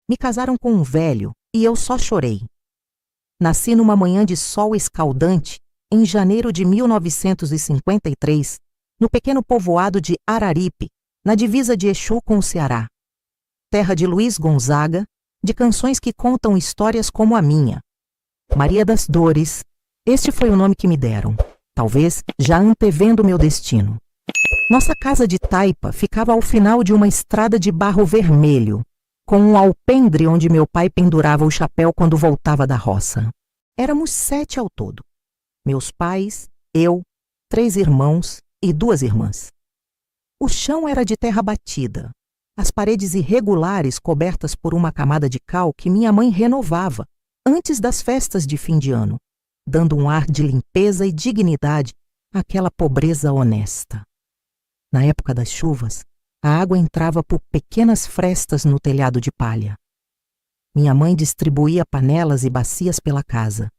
Me casaram com um velho e eu só chorei. Nasci numa manhã de sol escaldante, em janeiro de 1953, no pequeno povoado de Araripe, na divisa de Exu com o Ceará. Terra de Luiz Gonzaga, de canções que contam histórias como a minha. Maria das Dores, este foi o nome que me deram, talvez já antevendo meu destino. Nossa casa de taipa ficava ao final de uma estrada de barro vermelho, com um alpendre onde meu pai pendurava o chapéu quando voltava da roça. Éramos 7 ao todo. Meus pais, eu, 3 irmãos e 2 irmãs. O chão era de terra batida, as paredes irregulares cobertas por uma camada de cal que minha mãe renovava antes das festas de fim de ano, dando um ar de limpeza e dignidade àquela pobreza honesta. Na época das chuvas, a água entrava por pequenas frestas no telhado de palha. Minha mãe distribuía panelas e bacias pela casa,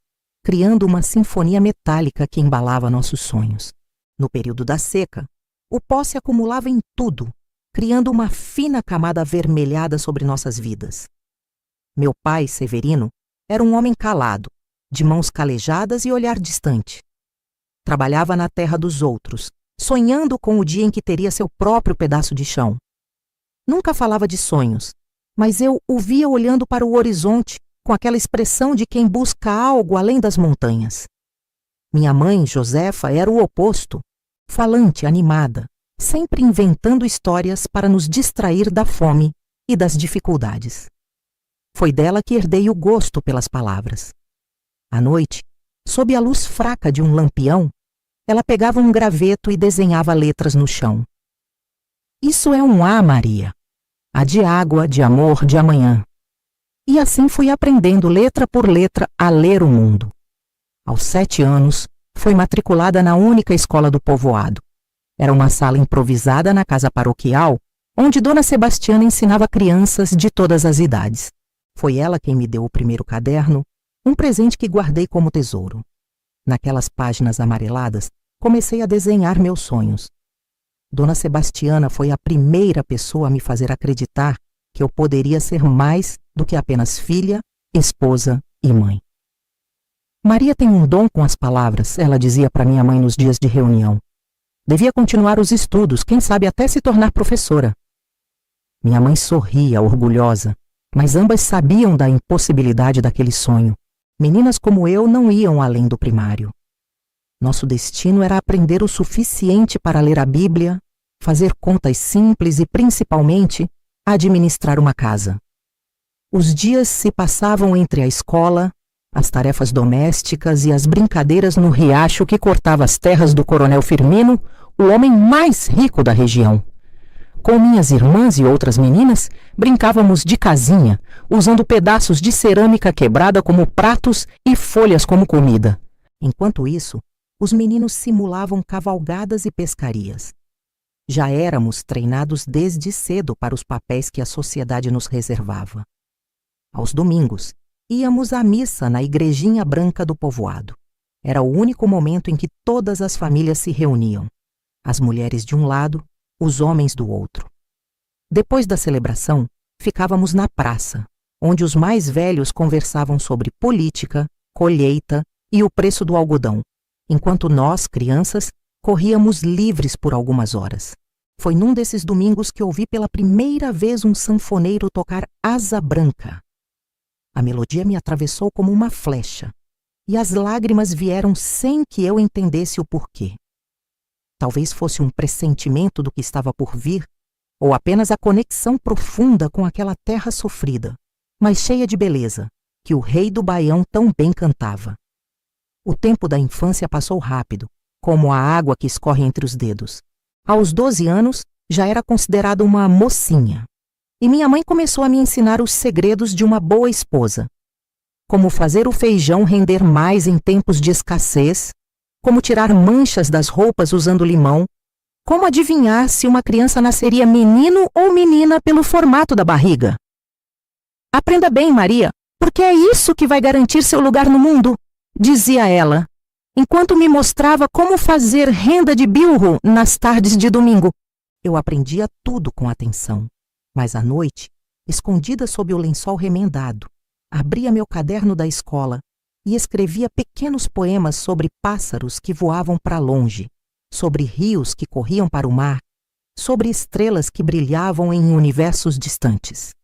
criando uma sinfonia metálica que embalava nossos sonhos. No período da seca, o pó se acumulava em tudo, criando uma fina camada avermelhada sobre nossas vidas. Meu pai, Severino, era um homem calado, de mãos calejadas e olhar distante. Trabalhava na terra dos outros, sonhando com o dia em que teria seu próprio pedaço de chão. Nunca falava de sonhos, mas eu o via olhando para o horizonte com aquela expressão de quem busca algo além das montanhas. Minha mãe, Josefa, era o oposto, falante, animada, sempre inventando histórias para nos distrair da fome e das dificuldades. Foi dela que herdei o gosto pelas palavras. À noite, sob a luz fraca de um lampião, ela pegava um graveto e desenhava letras no chão. Isso é um A, Maria. A de água, de amor, de amanhã. E assim fui aprendendo letra por letra a ler o mundo. Aos 7 anos, fui matriculada na única escola do povoado. Era uma sala improvisada na casa paroquial, onde Dona Sebastiana ensinava crianças de todas as idades. Foi ela quem me deu o primeiro caderno, um presente que guardei como tesouro. Naquelas páginas amareladas, comecei a desenhar meus sonhos. Dona Sebastiana foi a primeira pessoa a me fazer acreditar que eu poderia ser mais do que apenas filha, esposa e mãe. Maria tem um dom com as palavras, ela dizia para minha mãe nos dias de reunião. Devia continuar os estudos, quem sabe até se tornar professora. Minha mãe sorria, orgulhosa, mas ambas sabiam da impossibilidade daquele sonho. Meninas como eu não iam além do primário. Nosso destino era aprender o suficiente para ler a Bíblia, fazer contas simples e, principalmente, administrar uma casa. Os dias se passavam entre a escola, as tarefas domésticas e as brincadeiras no riacho que cortava as terras do Coronel Firmino, o homem mais rico da região. Com minhas irmãs e outras meninas, brincávamos de casinha, usando pedaços de cerâmica quebrada como pratos e folhas como comida. Enquanto isso, os meninos simulavam cavalgadas e pescarias. Já éramos treinados desde cedo para os papéis que a sociedade nos reservava. Aos domingos, íamos à missa na igrejinha branca do povoado. Era o único momento em que todas as famílias se reuniam. As mulheres de um lado, os homens do outro. Depois da celebração, ficávamos na praça, onde os mais velhos conversavam sobre política, colheita e o preço do algodão, enquanto nós, crianças, corríamos livres por algumas horas. Foi num desses domingos que ouvi pela primeira vez um sanfoneiro tocar Asa Branca. A melodia me atravessou como uma flecha, e as lágrimas vieram sem que eu entendesse o porquê. Talvez fosse um pressentimento do que estava por vir, ou apenas a conexão profunda com aquela terra sofrida, mas cheia de beleza, que o rei do Baião tão bem cantava. O tempo da infância passou rápido, como a água que escorre entre os dedos. Aos 12 anos, já era considerada uma mocinha. E minha mãe começou a me ensinar os segredos de uma boa esposa. Como fazer o feijão render mais em tempos de escassez, como tirar manchas das roupas usando limão, como adivinhar se uma criança nasceria menino ou menina pelo formato da barriga. Aprenda bem, Maria, porque é isso que vai garantir seu lugar no mundo, dizia ela, enquanto me mostrava como fazer renda de bilro nas tardes de domingo. Eu aprendia tudo com atenção, mas à noite escondida sob o lençol remendado, abria meu caderno da escola e escrevia pequenos poemas sobre pássaros que voavam para longe, sobre rios que corriam para o mar, sobre estrelas que brilhavam em universos distantes.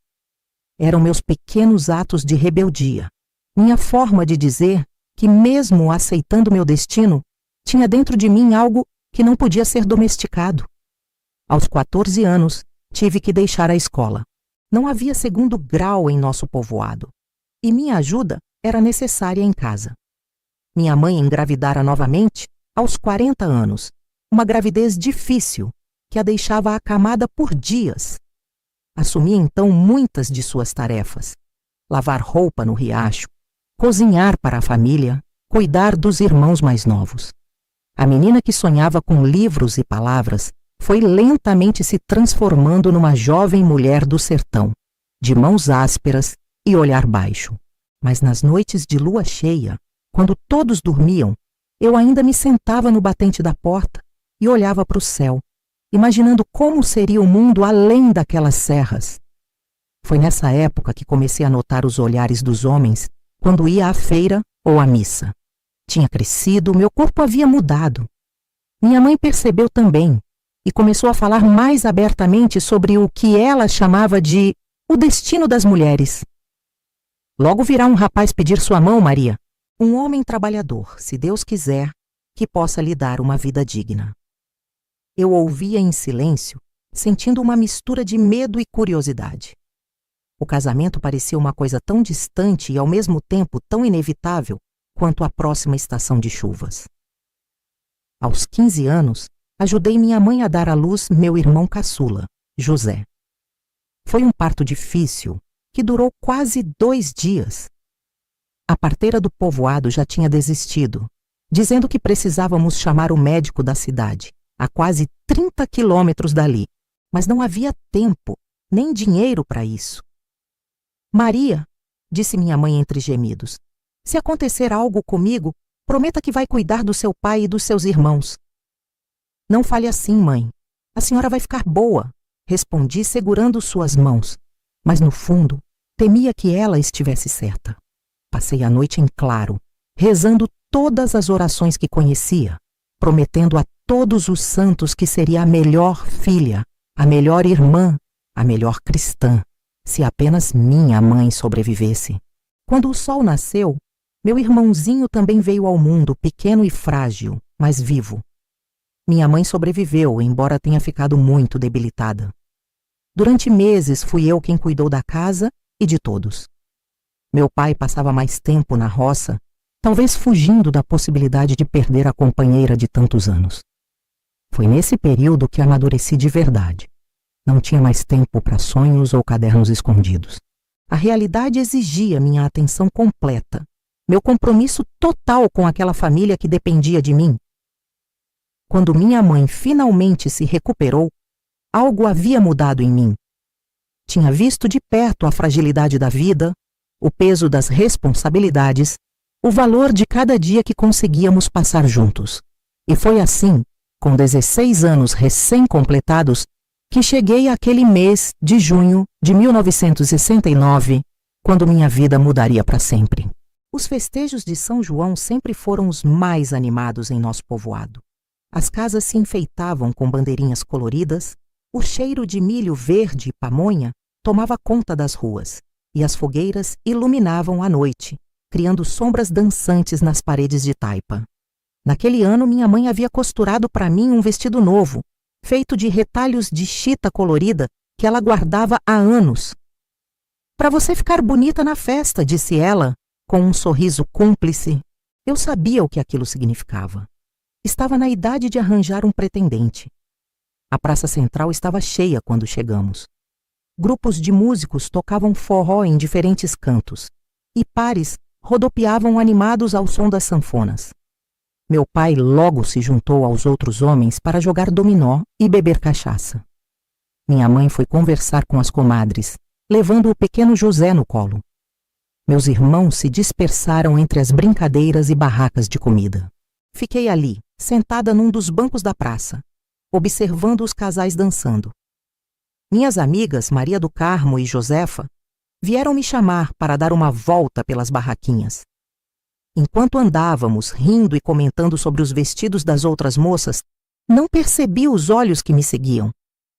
Eram meus pequenos atos de rebeldia, minha forma de dizer que, mesmo aceitando meu destino, tinha dentro de mim algo que não podia ser domesticado. Aos 14 anos, tive que deixar a escola. Não havia segundo grau em nosso povoado, e minha ajuda era necessária em casa. Minha mãe engravidara novamente aos 40 anos, uma gravidez difícil que a deixava acamada por dias. Assumi então muitas de suas tarefas: lavar roupa no riacho, cozinhar para a família, cuidar dos irmãos mais novos. A menina que sonhava com livros e palavras foi lentamente se transformando numa jovem mulher do sertão, de mãos ásperas e olhar baixo. Mas nas noites de lua cheia, quando todos dormiam, eu ainda me sentava no batente da porta e olhava para o céu, imaginando como seria o mundo além daquelas serras. Foi nessa época que comecei a notar os olhares dos homens quando ia à feira ou à missa. Tinha crescido, meu corpo havia mudado. Minha mãe percebeu também e começou a falar mais abertamente sobre o que ela chamava de o destino das mulheres. Logo virá um rapaz pedir sua mão, Maria. Um homem trabalhador, se Deus quiser, que possa lhe dar uma vida digna. Eu ouvia em silêncio, sentindo uma mistura de medo e curiosidade. O casamento parecia uma coisa tão distante e ao mesmo tempo tão inevitável quanto a próxima estação de chuvas. Aos 15 anos, ajudei minha mãe a dar à luz meu irmão caçula, José. Foi um parto difícil, que durou quase 2 dias. A parteira do povoado já tinha desistido, dizendo que precisávamos chamar o médico da cidade, a quase 30 quilômetros dali, mas não havia tempo, nem dinheiro para isso. Maria, disse minha mãe entre gemidos, se acontecer algo comigo, prometa que vai cuidar do seu pai e dos seus irmãos. Não fale assim, mãe. A senhora vai ficar boa, respondi segurando suas mãos, mas no fundo temia que ela estivesse certa. Passei a noite em claro, rezando todas as orações que conhecia, prometendo a todos os santos que seria a melhor filha, a melhor irmã, a melhor cristã, se apenas minha mãe sobrevivesse. Quando o sol nasceu, meu irmãozinho também veio ao mundo, pequeno e frágil, mas vivo. Minha mãe sobreviveu, embora tenha ficado muito debilitada. Durante meses fui eu quem cuidou da casa e de todos. Meu pai passava mais tempo na roça, talvez fugindo da possibilidade de perder a companheira de tantos anos. Foi nesse período que amadureci de verdade. Não tinha mais tempo para sonhos ou cadernos escondidos. A realidade exigia minha atenção completa, meu compromisso total com aquela família que dependia de mim. Quando minha mãe finalmente se recuperou, algo havia mudado em mim. Tinha visto de perto a fragilidade da vida, o peso das responsabilidades, o valor de cada dia que conseguíamos passar juntos. E foi assim, com 16 anos recém-completados, que cheguei àquele mês de junho de 1969, quando minha vida mudaria para sempre. Os festejos de São João sempre foram os mais animados em nosso povoado. As casas se enfeitavam com bandeirinhas coloridas, o cheiro de milho verde e pamonha tomava conta das ruas, e as fogueiras iluminavam a noite, criando sombras dançantes nas paredes de taipa. Naquele ano, minha mãe havia costurado para mim um vestido novo, feito de retalhos de chita colorida que ela guardava há anos. "Para você ficar bonita na festa", disse ela, com um sorriso cúmplice. Eu sabia o que aquilo significava. Estava na idade de arranjar um pretendente. A praça central estava cheia quando chegamos. Grupos de músicos tocavam forró em diferentes cantos, e pares rodopiavam animados ao som das sanfonas. Meu pai logo se juntou aos outros homens para jogar dominó e beber cachaça. Minha mãe foi conversar com as comadres, levando o pequeno José no colo. Meus irmãos se dispersaram entre as brincadeiras e barracas de comida. Fiquei ali, sentada num dos bancos da praça, observando os casais dançando. Minhas amigas Maria do Carmo e Josefa vieram me chamar para dar uma volta pelas barraquinhas. Enquanto andávamos, rindo e comentando sobre os vestidos das outras moças, não percebi os olhos que me seguiam.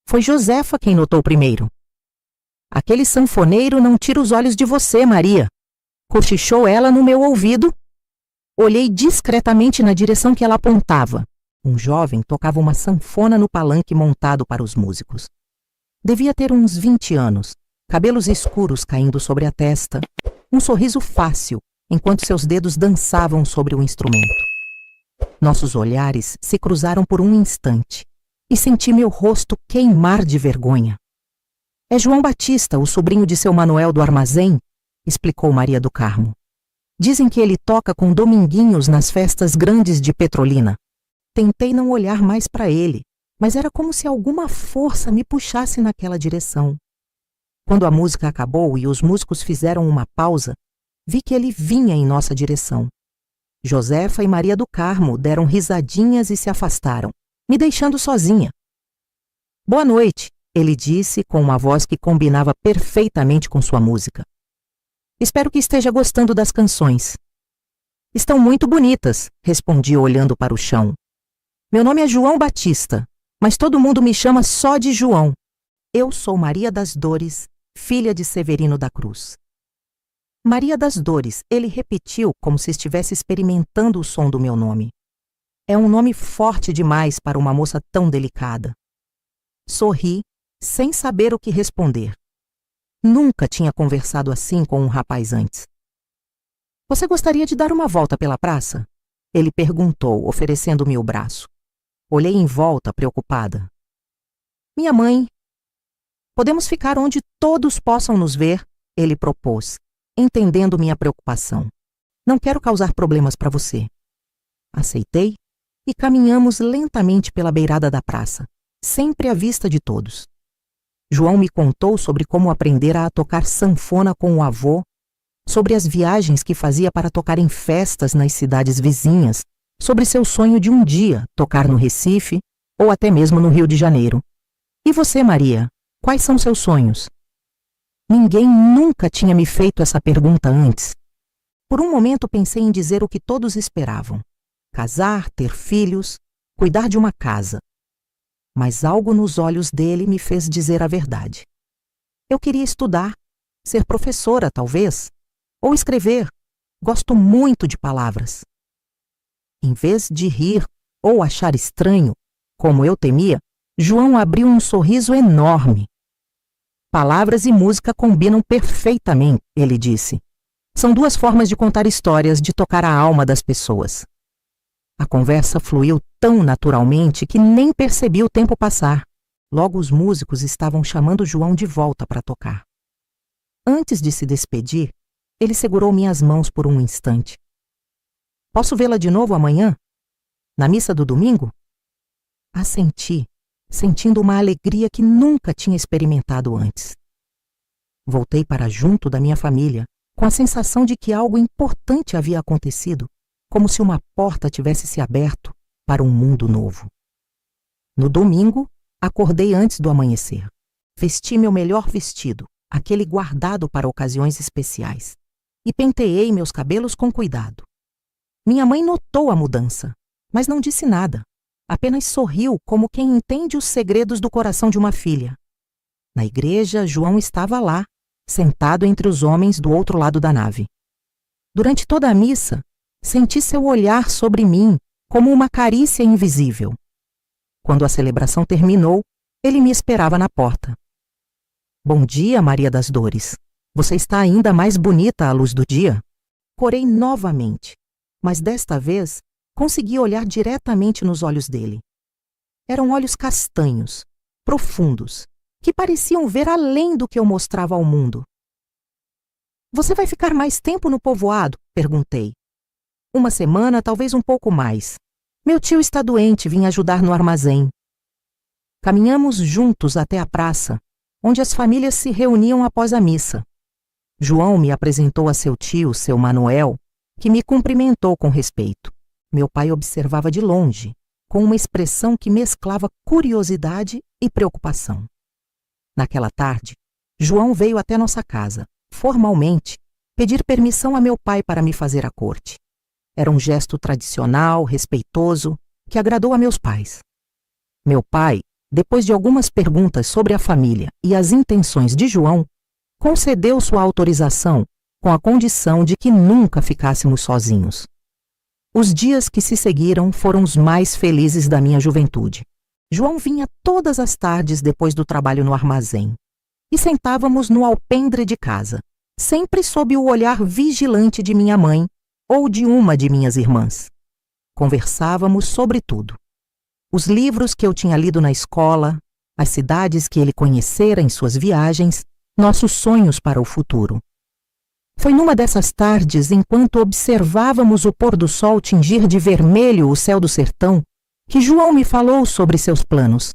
Foi Josefa quem notou primeiro. Aquele sanfoneiro não tira os olhos de você, Maria, cochichou ela no meu ouvido. Olhei discretamente na direção que ela apontava. Um jovem tocava uma sanfona no palanque montado para os músicos. Devia ter uns 20 anos, cabelos escuros caindo sobre a testa, um sorriso fácil, enquanto seus dedos dançavam sobre o instrumento. Nossos olhares se cruzaram por um instante e senti meu rosto queimar de vergonha. É João Batista, o sobrinho de seu Manuel do armazém, explicou Maria do Carmo. Dizem que ele toca com Dominguinhos nas festas grandes de Petrolina. Tentei não olhar mais para ele, mas era como se alguma força me puxasse naquela direção. Quando a música acabou e os músicos fizeram uma pausa, vi que ele vinha em nossa direção. Josefa e Maria do Carmo deram risadinhas e se afastaram, me deixando sozinha. Boa noite, ele disse com uma voz que combinava perfeitamente com sua música. Espero que esteja gostando das canções. Estão muito bonitas, respondi olhando para o chão. Meu nome é João Batista, mas todo mundo me chama só de João. Eu sou Maria das Dores, filha de Severino da Cruz. Maria das Dores, ele repetiu como se estivesse experimentando o som do meu nome. É um nome forte demais para uma moça tão delicada. Sorri, sem saber o que responder. Nunca tinha conversado assim com um rapaz antes. Você gostaria de dar uma volta pela praça? Ele perguntou, oferecendo-me o braço. Olhei em volta, preocupada. Minha mãe. Podemos ficar onde todos possam nos ver, ele propôs, entendendo minha preocupação. Não quero causar problemas para você. Aceitei e caminhamos lentamente pela beirada da praça, sempre à vista de todos. João me contou sobre como aprendera a tocar sanfona com o avô, sobre as viagens que fazia para tocar em festas nas cidades vizinhas, sobre seu sonho de um dia tocar no Recife ou até mesmo no Rio de Janeiro. E você, Maria, quais são seus sonhos? Ninguém nunca tinha me feito essa pergunta antes. Por um momento pensei em dizer o que todos esperavam: casar, ter filhos, cuidar de uma casa. Mas algo nos olhos dele me fez dizer a verdade. Eu queria estudar, ser professora, talvez, ou escrever. Gosto muito de palavras. Em vez de rir ou achar estranho, como eu temia, João abriu um sorriso enorme. Palavras e música combinam perfeitamente, ele disse. São duas formas de contar histórias, de tocar a alma das pessoas. A conversa fluiu tão naturalmente que nem percebi o tempo passar. Logo os músicos estavam chamando João de volta para tocar. Antes de se despedir, ele segurou minhas mãos por um instante. Posso vê-la de novo amanhã? Na missa do domingo? Assenti, sentindo uma alegria que nunca tinha experimentado antes. Voltei para junto da minha família, com a sensação de que algo importante havia acontecido, como se uma porta tivesse se aberto para um mundo novo. No domingo, acordei antes do amanhecer. Vesti meu melhor vestido, aquele guardado para ocasiões especiais, e penteei meus cabelos com cuidado. Minha mãe notou a mudança, mas não disse nada. Apenas sorriu como quem entende os segredos do coração de uma filha. Na igreja, João estava lá, sentado entre os homens do outro lado da nave. Durante toda a missa, senti seu olhar sobre mim como uma carícia invisível. Quando a celebração terminou, ele me esperava na porta. Bom dia, Maria das Dores. Você está ainda mais bonita à luz do dia? Corei novamente, mas desta vez consegui olhar diretamente nos olhos dele. Eram olhos castanhos, profundos, que pareciam ver além do que eu mostrava ao mundo. Você vai ficar mais tempo no povoado? Perguntei. Uma semana, talvez um pouco mais. Meu tio está doente, vim ajudar no armazém. Caminhamos juntos até a praça, onde as famílias se reuniam após a missa. João me apresentou a seu tio, seu Manuel, que me cumprimentou com respeito. Meu pai observava de longe, com uma expressão que mesclava curiosidade e preocupação. Naquela tarde, João veio até nossa casa, formalmente, pedir permissão a meu pai para me fazer a corte. Era um gesto tradicional, respeitoso, que agradou a meus pais. Meu pai, depois de algumas perguntas sobre a família e as intenções de João, concedeu sua autorização com a condição de que nunca ficássemos sozinhos. Os dias que se seguiram foram os mais felizes da minha juventude. João vinha todas as tardes depois do trabalho no armazém e sentávamos no alpendre de casa, sempre sob o olhar vigilante de minha mãe ou de uma de minhas irmãs. Conversávamos sobre tudo. Os livros que eu tinha lido na escola, as cidades que ele conhecera em suas viagens, nossos sonhos para o futuro. Foi numa dessas tardes, enquanto observávamos o pôr do sol tingir de vermelho o céu do sertão, que João me falou sobre seus planos.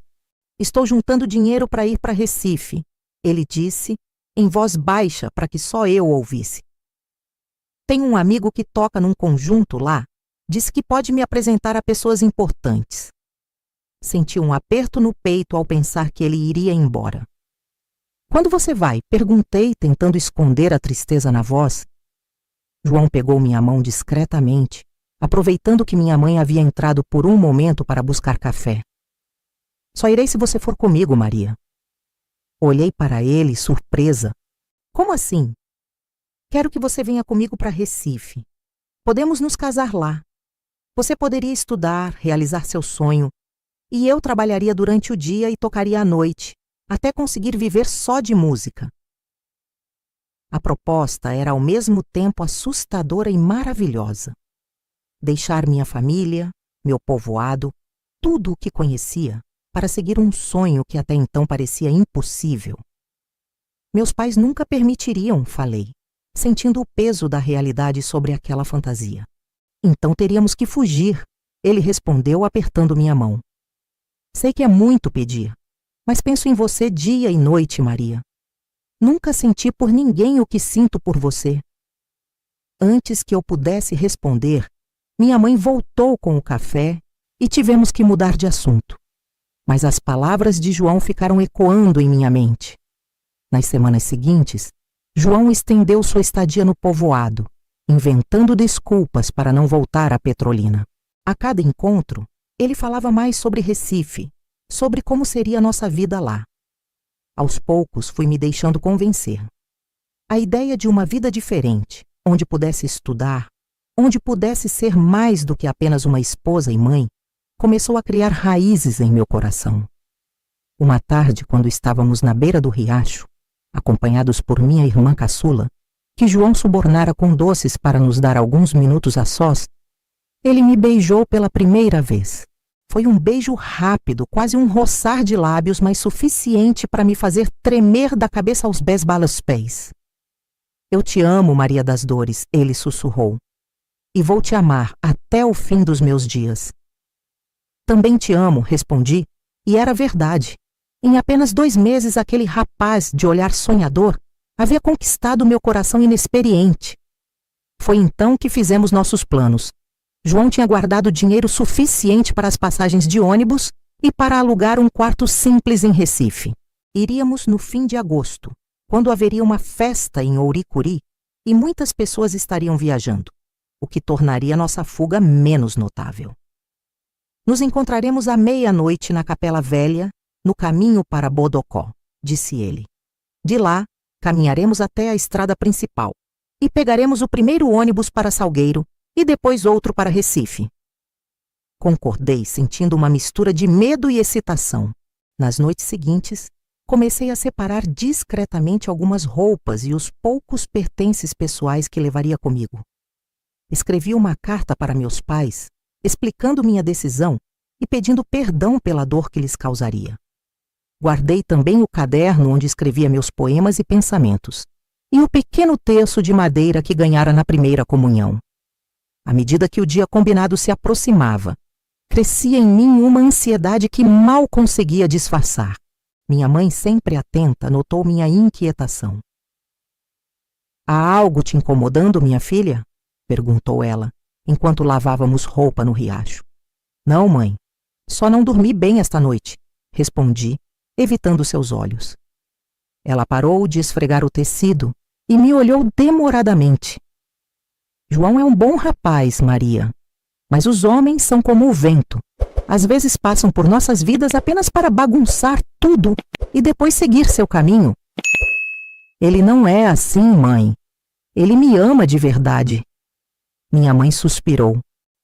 Estou juntando dinheiro para ir para Recife, ele disse, em voz baixa para que só eu ouvisse. Tenho um amigo que toca num conjunto lá, disse que pode me apresentar a pessoas importantes. Senti um aperto no peito ao pensar que ele iria embora. Quando você vai? Perguntei, tentando esconder a tristeza na voz. João pegou minha mão discretamente, aproveitando que minha mãe havia entrado por um momento para buscar café. Só irei se você for comigo, Maria. Olhei para ele, surpresa. Como assim? Quero que você venha comigo para Recife. Podemos nos casar lá. Você poderia estudar, realizar seu sonho, e eu trabalharia durante o dia e tocaria à noite, até conseguir viver só de música. A proposta era ao mesmo tempo assustadora e maravilhosa. Deixar minha família, meu povoado, tudo o que conhecia, para seguir um sonho que até então parecia impossível. Meus pais nunca permitiriam, falei, sentindo o peso da realidade sobre aquela fantasia. Então teríamos que fugir, ele respondeu apertando minha mão. Sei que é muito pedir, mas penso em você dia e noite, Maria. Nunca senti por ninguém o que sinto por você. Antes que eu pudesse responder, minha mãe voltou com o café e tivemos que mudar de assunto. Mas as palavras de João ficaram ecoando em minha mente. Nas semanas seguintes, João estendeu sua estadia no povoado, inventando desculpas para não voltar à Petrolina. A cada encontro, ele falava mais sobre Recife, sobre como seria nossa vida lá. Aos poucos fui me deixando convencer. A ideia de uma vida diferente, onde pudesse estudar, onde pudesse ser mais do que apenas uma esposa e mãe, começou a criar raízes em meu coração. Uma tarde, quando estávamos na beira do riacho, acompanhados por minha irmã caçula, que João subornara com doces para nos dar alguns minutos a sós, ele me beijou pela primeira vez. Foi um beijo rápido, quase um roçar de lábios, mas suficiente para me fazer tremer da cabeça aos pés. Eu te amo, Maria das Dores, ele sussurrou, e vou te amar até o fim dos meus dias. Também te amo, respondi, e era verdade. Em apenas 2 meses, aquele rapaz de olhar sonhador havia conquistado meu coração inexperiente. Foi então que fizemos nossos planos. João tinha guardado dinheiro suficiente para as passagens de ônibus e para alugar um quarto simples em Recife. Iríamos no fim de agosto, quando haveria uma festa em Ouricuri e muitas pessoas estariam viajando, o que tornaria nossa fuga menos notável. Nos encontraremos à meia-noite na Capela Velha, no caminho para Bodocó, disse ele. De lá, caminharemos até a estrada principal e pegaremos o primeiro ônibus para Salgueiro e depois outro para Recife. Concordei, sentindo uma mistura de medo e excitação. Nas noites seguintes, comecei a separar discretamente algumas roupas e os poucos pertences pessoais que levaria comigo. Escrevi uma carta para meus pais, explicando minha decisão e pedindo perdão pela dor que lhes causaria. Guardei também o caderno onde escrevia meus poemas e pensamentos, e o pequeno terço de madeira que ganhara na primeira comunhão. À medida que o dia combinado se aproximava, crescia em mim uma ansiedade que mal conseguia disfarçar. Minha mãe, sempre atenta, notou minha inquietação. Há algo te incomodando, minha filha? Perguntou ela, enquanto lavávamos roupa no riacho. Não, mãe. Só não dormi bem esta noite, respondi, evitando seus olhos. Ela parou de esfregar o tecido e me olhou demoradamente. João é um bom rapaz, Maria, mas os homens são como o vento. Às vezes passam por nossas vidas apenas para bagunçar tudo e depois seguir seu caminho. Ele não é assim, mãe. Ele me ama de verdade. Minha mãe suspirou.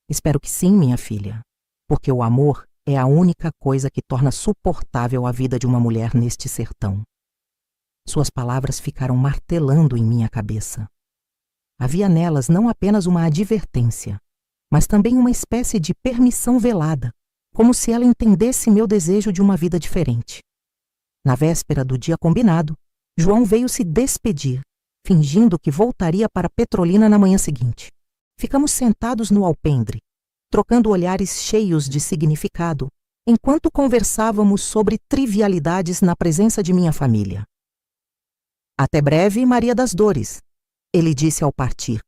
Espero que sim, minha filha, porque o amor é a única coisa que torna suportável a vida de uma mulher neste sertão. Suas palavras ficaram martelando em minha cabeça. Havia nelas não apenas uma advertência, mas também uma espécie de permissão velada, como se ela entendesse meu desejo de uma vida diferente. Na véspera do dia combinado, João veio se despedir, fingindo que voltaria para Petrolina na manhã seguinte. Ficamos sentados no alpendre, trocando olhares cheios de significado, enquanto conversávamos sobre trivialidades na presença de minha família. Até breve, Maria das Dores, ele disse ao partir,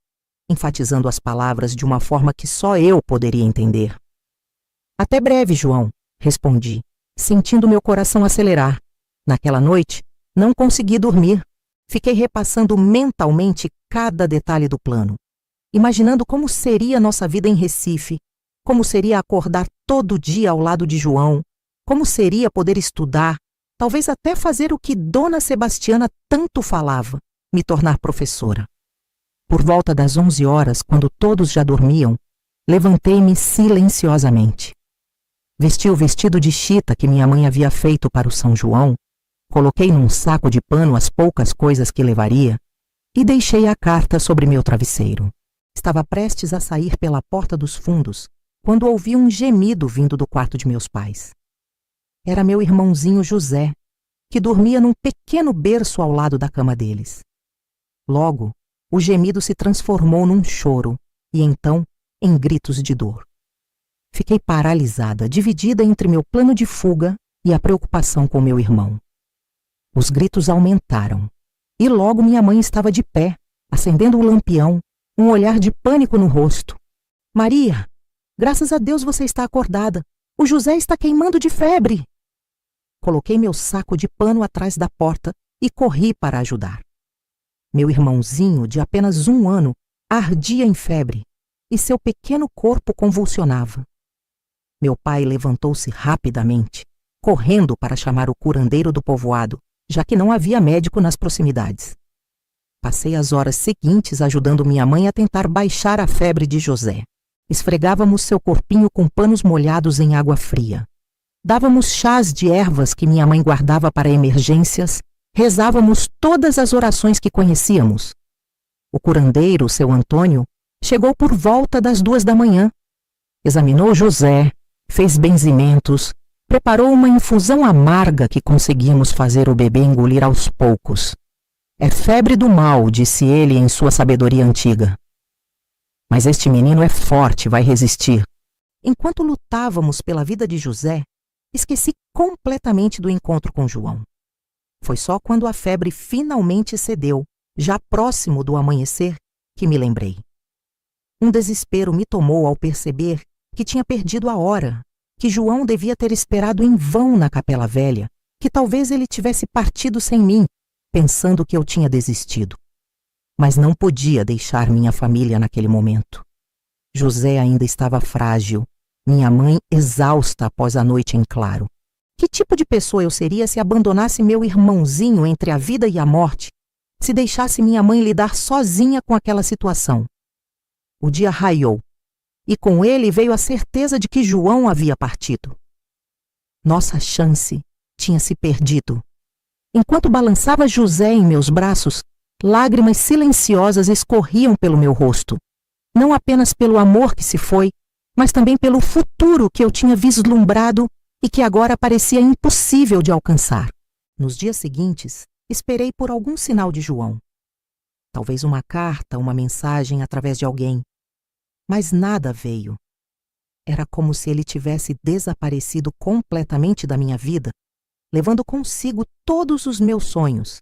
enfatizando as palavras de uma forma que só eu poderia entender. Até breve, João, respondi, sentindo meu coração acelerar. Naquela noite, não consegui dormir. Fiquei repassando mentalmente cada detalhe do plano, imaginando como seria nossa vida em Recife, como seria acordar todo dia ao lado de João, como seria poder estudar, talvez até fazer o que Dona Sebastiana tanto falava, me tornar professora. Por volta das 11 horas, quando todos já dormiam, levantei-me silenciosamente. Vesti o vestido de chita que minha mãe havia feito para o São João, coloquei num saco de pano as poucas coisas que levaria e deixei a carta sobre meu travesseiro. Estava prestes a sair pela porta dos fundos, quando ouvi um gemido vindo do quarto de meus pais. Era meu irmãozinho José, que dormia num pequeno berço ao lado da cama deles. Logo, o gemido se transformou num choro e então em gritos de dor. Fiquei paralisada, dividida entre meu plano de fuga e a preocupação com meu irmão. Os gritos aumentaram e logo minha mãe estava de pé, acendendo o lampião, um olhar de pânico no rosto. Maria, graças a Deus você está acordada. O José está queimando de febre. Coloquei meu saco de pano atrás da porta e corri para ajudar. Meu irmãozinho, de apenas 1 ano, ardia em febre e seu pequeno corpo convulsionava. Meu pai levantou-se rapidamente, correndo para chamar o curandeiro do povoado, já que não havia médico nas proximidades. Passei as horas seguintes ajudando minha mãe a tentar baixar a febre de José. Esfregávamos seu corpinho com panos molhados em água fria. Dávamos chás de ervas que minha mãe guardava para emergências. Rezávamos todas as orações que conhecíamos. O curandeiro, seu Antônio, chegou por volta das 2 da manhã. Examinou José, fez benzimentos, preparou uma infusão amarga que conseguimos fazer o bebê engolir aos poucos. É febre do mal, disse ele em sua sabedoria antiga. Mas este menino é forte, vai resistir. Enquanto lutávamos pela vida de José, esqueci completamente do encontro com João. Foi só quando a febre finalmente cedeu, já próximo do amanhecer, que me lembrei. Um desespero me tomou ao perceber que tinha perdido a hora, que João devia ter esperado em vão na Capela Velha, que talvez ele tivesse partido sem mim, pensando que eu tinha desistido. Mas não podia deixar minha família naquele momento. José ainda estava frágil, minha mãe exausta após a noite em claro. Que tipo de pessoa eu seria se abandonasse meu irmãozinho entre a vida e a morte, se deixasse minha mãe lidar sozinha com aquela situação? O dia raiou, e com ele veio a certeza de que João havia partido. Nossa chance tinha se perdido. Enquanto balançava José em meus braços, lágrimas silenciosas escorriam pelo meu rosto, não apenas pelo amor que se foi, mas também pelo futuro que eu tinha vislumbrado e que agora parecia impossível de alcançar. Nos dias seguintes, esperei por algum sinal de João. Talvez uma carta, uma mensagem através de alguém. Mas nada veio. Era como se ele tivesse desaparecido completamente da minha vida, levando consigo todos os meus sonhos.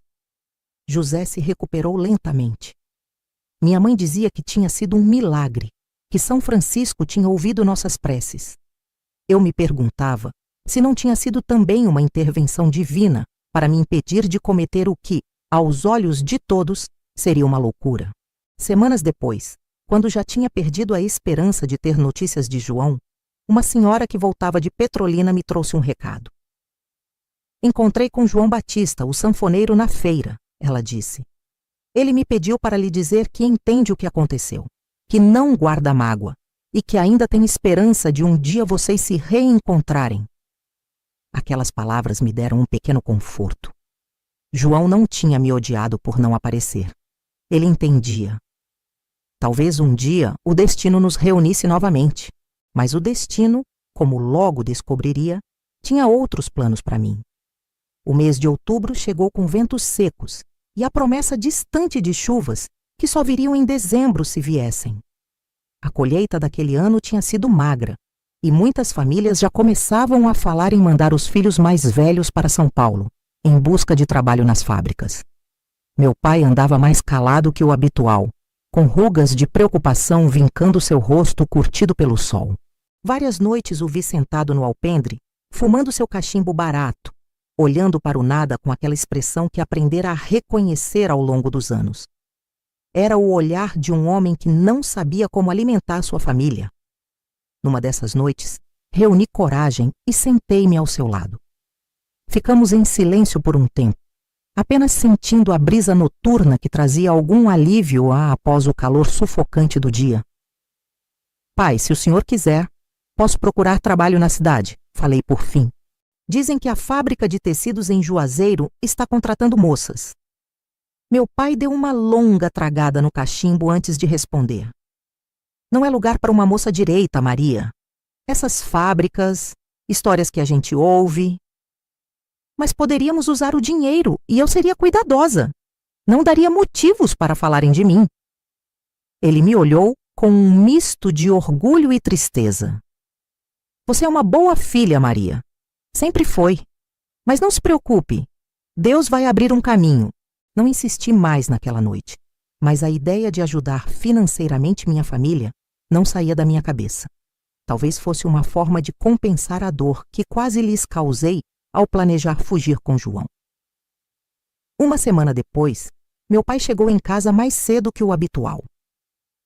José se recuperou lentamente. Minha mãe dizia que tinha sido um milagre, que São Francisco tinha ouvido nossas preces. Eu me perguntava se não tinha sido também uma intervenção divina para me impedir de cometer o que, aos olhos de todos, seria uma loucura. Semanas depois, quando já tinha perdido a esperança de ter notícias de João, uma senhora que voltava de Petrolina me trouxe um recado. Encontrei com João Batista, o sanfoneiro, na feira, ela disse. Ele me pediu para lhe dizer que entende o que aconteceu, que não guarda mágoa e que ainda tem esperança de um dia vocês se reencontrarem. Aquelas palavras me deram um pequeno conforto. João não tinha me odiado por não aparecer. Ele entendia. Talvez um dia o destino nos reunisse novamente, mas o destino, como logo descobriria, tinha outros planos para mim. O mês de outubro chegou com ventos secos e a promessa distante de chuvas que só viriam em dezembro se viessem. A colheita daquele ano tinha sido magra e muitas famílias já começavam a falar em mandar os filhos mais velhos para São Paulo, em busca de trabalho nas fábricas. Meu pai andava mais calado que o habitual, com rugas de preocupação vincando seu rosto curtido pelo sol. Várias noites o vi sentado no alpendre, fumando seu cachimbo barato, olhando para o nada com aquela expressão que aprendera a reconhecer ao longo dos anos. Era o olhar de um homem que não sabia como alimentar sua família. Numa dessas noites, reuni coragem e sentei-me ao seu lado. Ficamos em silêncio por um tempo, apenas sentindo a brisa noturna que trazia algum alívio após o calor sufocante do dia. Pai, se o senhor quiser, posso procurar trabalho na cidade, falei por fim. Dizem que a fábrica de tecidos em Juazeiro está contratando moças. Meu pai deu uma longa tragada no cachimbo antes de responder. Não é lugar para uma moça direita, Maria. Essas fábricas, histórias que a gente ouve. Mas poderíamos usar o dinheiro e eu seria cuidadosa. Não daria motivos para falarem de mim. Ele me olhou com um misto de orgulho e tristeza. Você é uma boa filha, Maria. Sempre foi. Mas não se preocupe. Deus vai abrir um caminho. Não insisti mais naquela noite, mas a ideia de ajudar financeiramente minha família não saía da minha cabeça. Talvez fosse uma forma de compensar a dor que quase lhes causei ao planejar fugir com João. Uma semana depois, meu pai chegou em casa mais cedo que o habitual.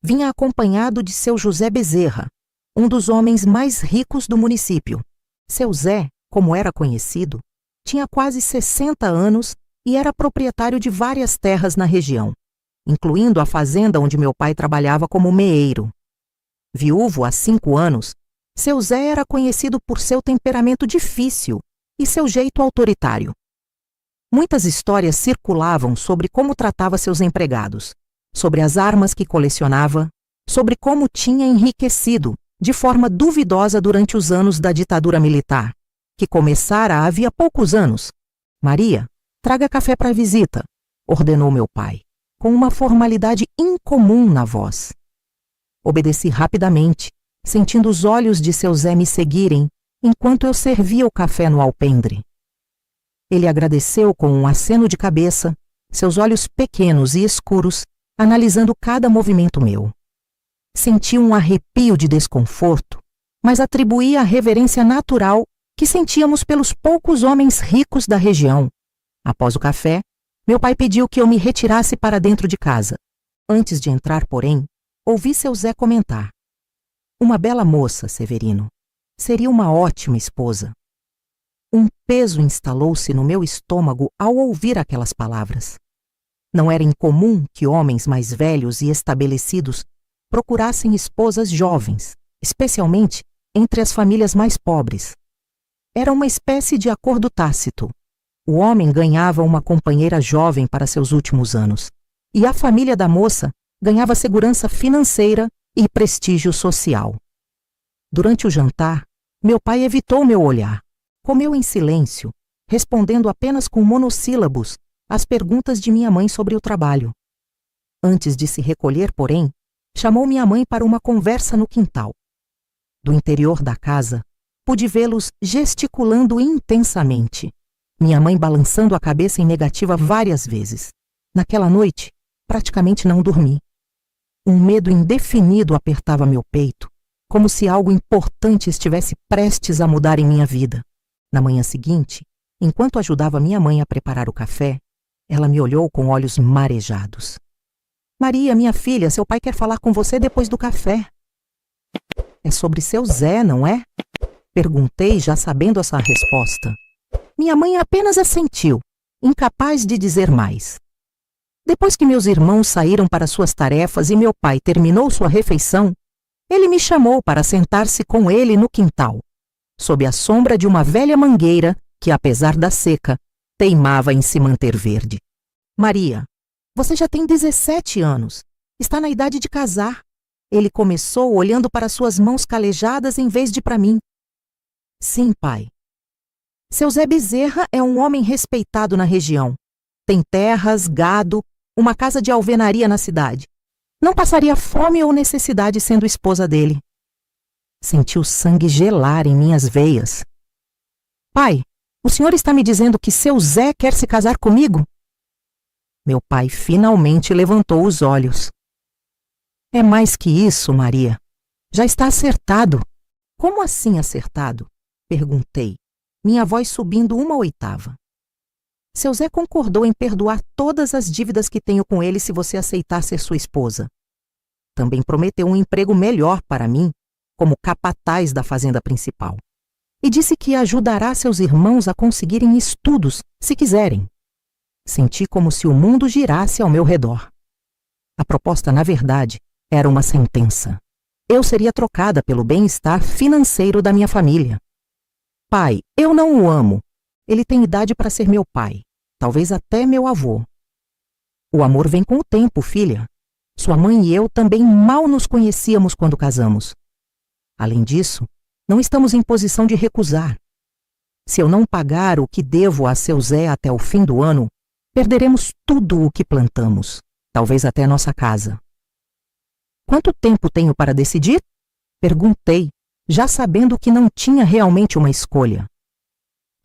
Vinha acompanhado de seu José Bezerra, um dos homens mais ricos do município. Seu Zé, como era conhecido, tinha quase 60 anos e era proprietário de várias terras na região, incluindo a fazenda onde meu pai trabalhava como meeiro. Viúvo há 5 anos, seu Zé era conhecido por seu temperamento difícil e seu jeito autoritário. Muitas histórias circulavam sobre como tratava seus empregados, sobre as armas que colecionava, sobre como tinha enriquecido de forma duvidosa durante os anos da ditadura militar, que começara havia poucos anos. Maria, traga café para a visita, ordenou meu pai, com uma formalidade incomum na voz. Obedeci rapidamente, sentindo os olhos de seu Zé me seguirem enquanto eu servia o café no alpendre. Ele agradeceu com um aceno de cabeça, seus olhos pequenos e escuros, analisando cada movimento meu. Senti um arrepio de desconforto, mas atribuí a reverência natural que sentíamos pelos poucos homens ricos da região. Após o café, meu pai pediu que eu me retirasse para dentro de casa. Antes de entrar, porém, ouvi seu Zé comentar. Uma bela moça, Severino. Seria uma ótima esposa. Um peso instalou-se no meu estômago ao ouvir aquelas palavras. Não era incomum que homens mais velhos e estabelecidos procurassem esposas jovens, especialmente entre as famílias mais pobres. Era uma espécie de acordo tácito. O homem ganhava uma companheira jovem para seus últimos anos, e a família da moça ganhava segurança financeira e prestígio social. Durante o jantar, meu pai evitou meu olhar. Comeu em silêncio, respondendo apenas com monossílabos às perguntas de minha mãe sobre o trabalho. Antes de se recolher, porém, chamou minha mãe para uma conversa no quintal. Do interior da casa, pude vê-los gesticulando intensamente, minha mãe balançando a cabeça em negativa várias vezes. Naquela noite, praticamente não dormi. Um medo indefinido apertava meu peito, como se algo importante estivesse prestes a mudar em minha vida. Na manhã seguinte, Enquanto ajudava minha mãe a preparar o café, ela me olhou com olhos marejados. Maria, minha filha, seu pai quer falar com você depois do café. É sobre seu Zé, não é? Perguntei, já sabendo essa resposta. Minha mãe apenas assentiu, incapaz de dizer mais. Depois que meus irmãos saíram para suas tarefas e meu pai terminou sua refeição, ele me chamou para sentar-se com ele no quintal, sob a sombra de uma velha mangueira que, apesar da seca, teimava em se manter verde. Maria, você já tem 17 anos. Está na idade de casar. Ele começou olhando para suas mãos calejadas em vez de para mim. Sim, pai. Seu Zé Bezerra é um homem respeitado na região. Tem terras, gado, uma casa de alvenaria na cidade. Não passaria fome ou necessidade sendo esposa dele. Senti o sangue gelar em minhas veias. Pai, o senhor está me dizendo que seu Zé quer se casar comigo? Meu pai finalmente levantou os olhos. É mais que isso, Maria. Já está acertado. Como assim acertado? Perguntei, minha voz subindo uma oitava. Seu Zé concordou em perdoar todas as dívidas que tenho com ele se você aceitar ser sua esposa. Também prometeu um emprego melhor para mim, como capataz da fazenda principal. E disse que ajudará seus irmãos a conseguirem estudos, se quiserem. Senti como se o mundo girasse ao meu redor. A proposta, na verdade, era uma sentença. Eu seria trocada pelo bem-estar financeiro da minha família. Pai, eu não o amo. Ele tem idade para ser meu pai, talvez até meu avô. O amor vem com o tempo, filha. Sua mãe e eu também mal nos conhecíamos quando casamos. Além disso, não estamos em posição de recusar. Se eu não pagar o que devo a seu Zé até o fim do ano, perderemos tudo o que plantamos, talvez até nossa casa. Quanto tempo tenho para decidir? Perguntei, já sabendo que não tinha realmente uma escolha.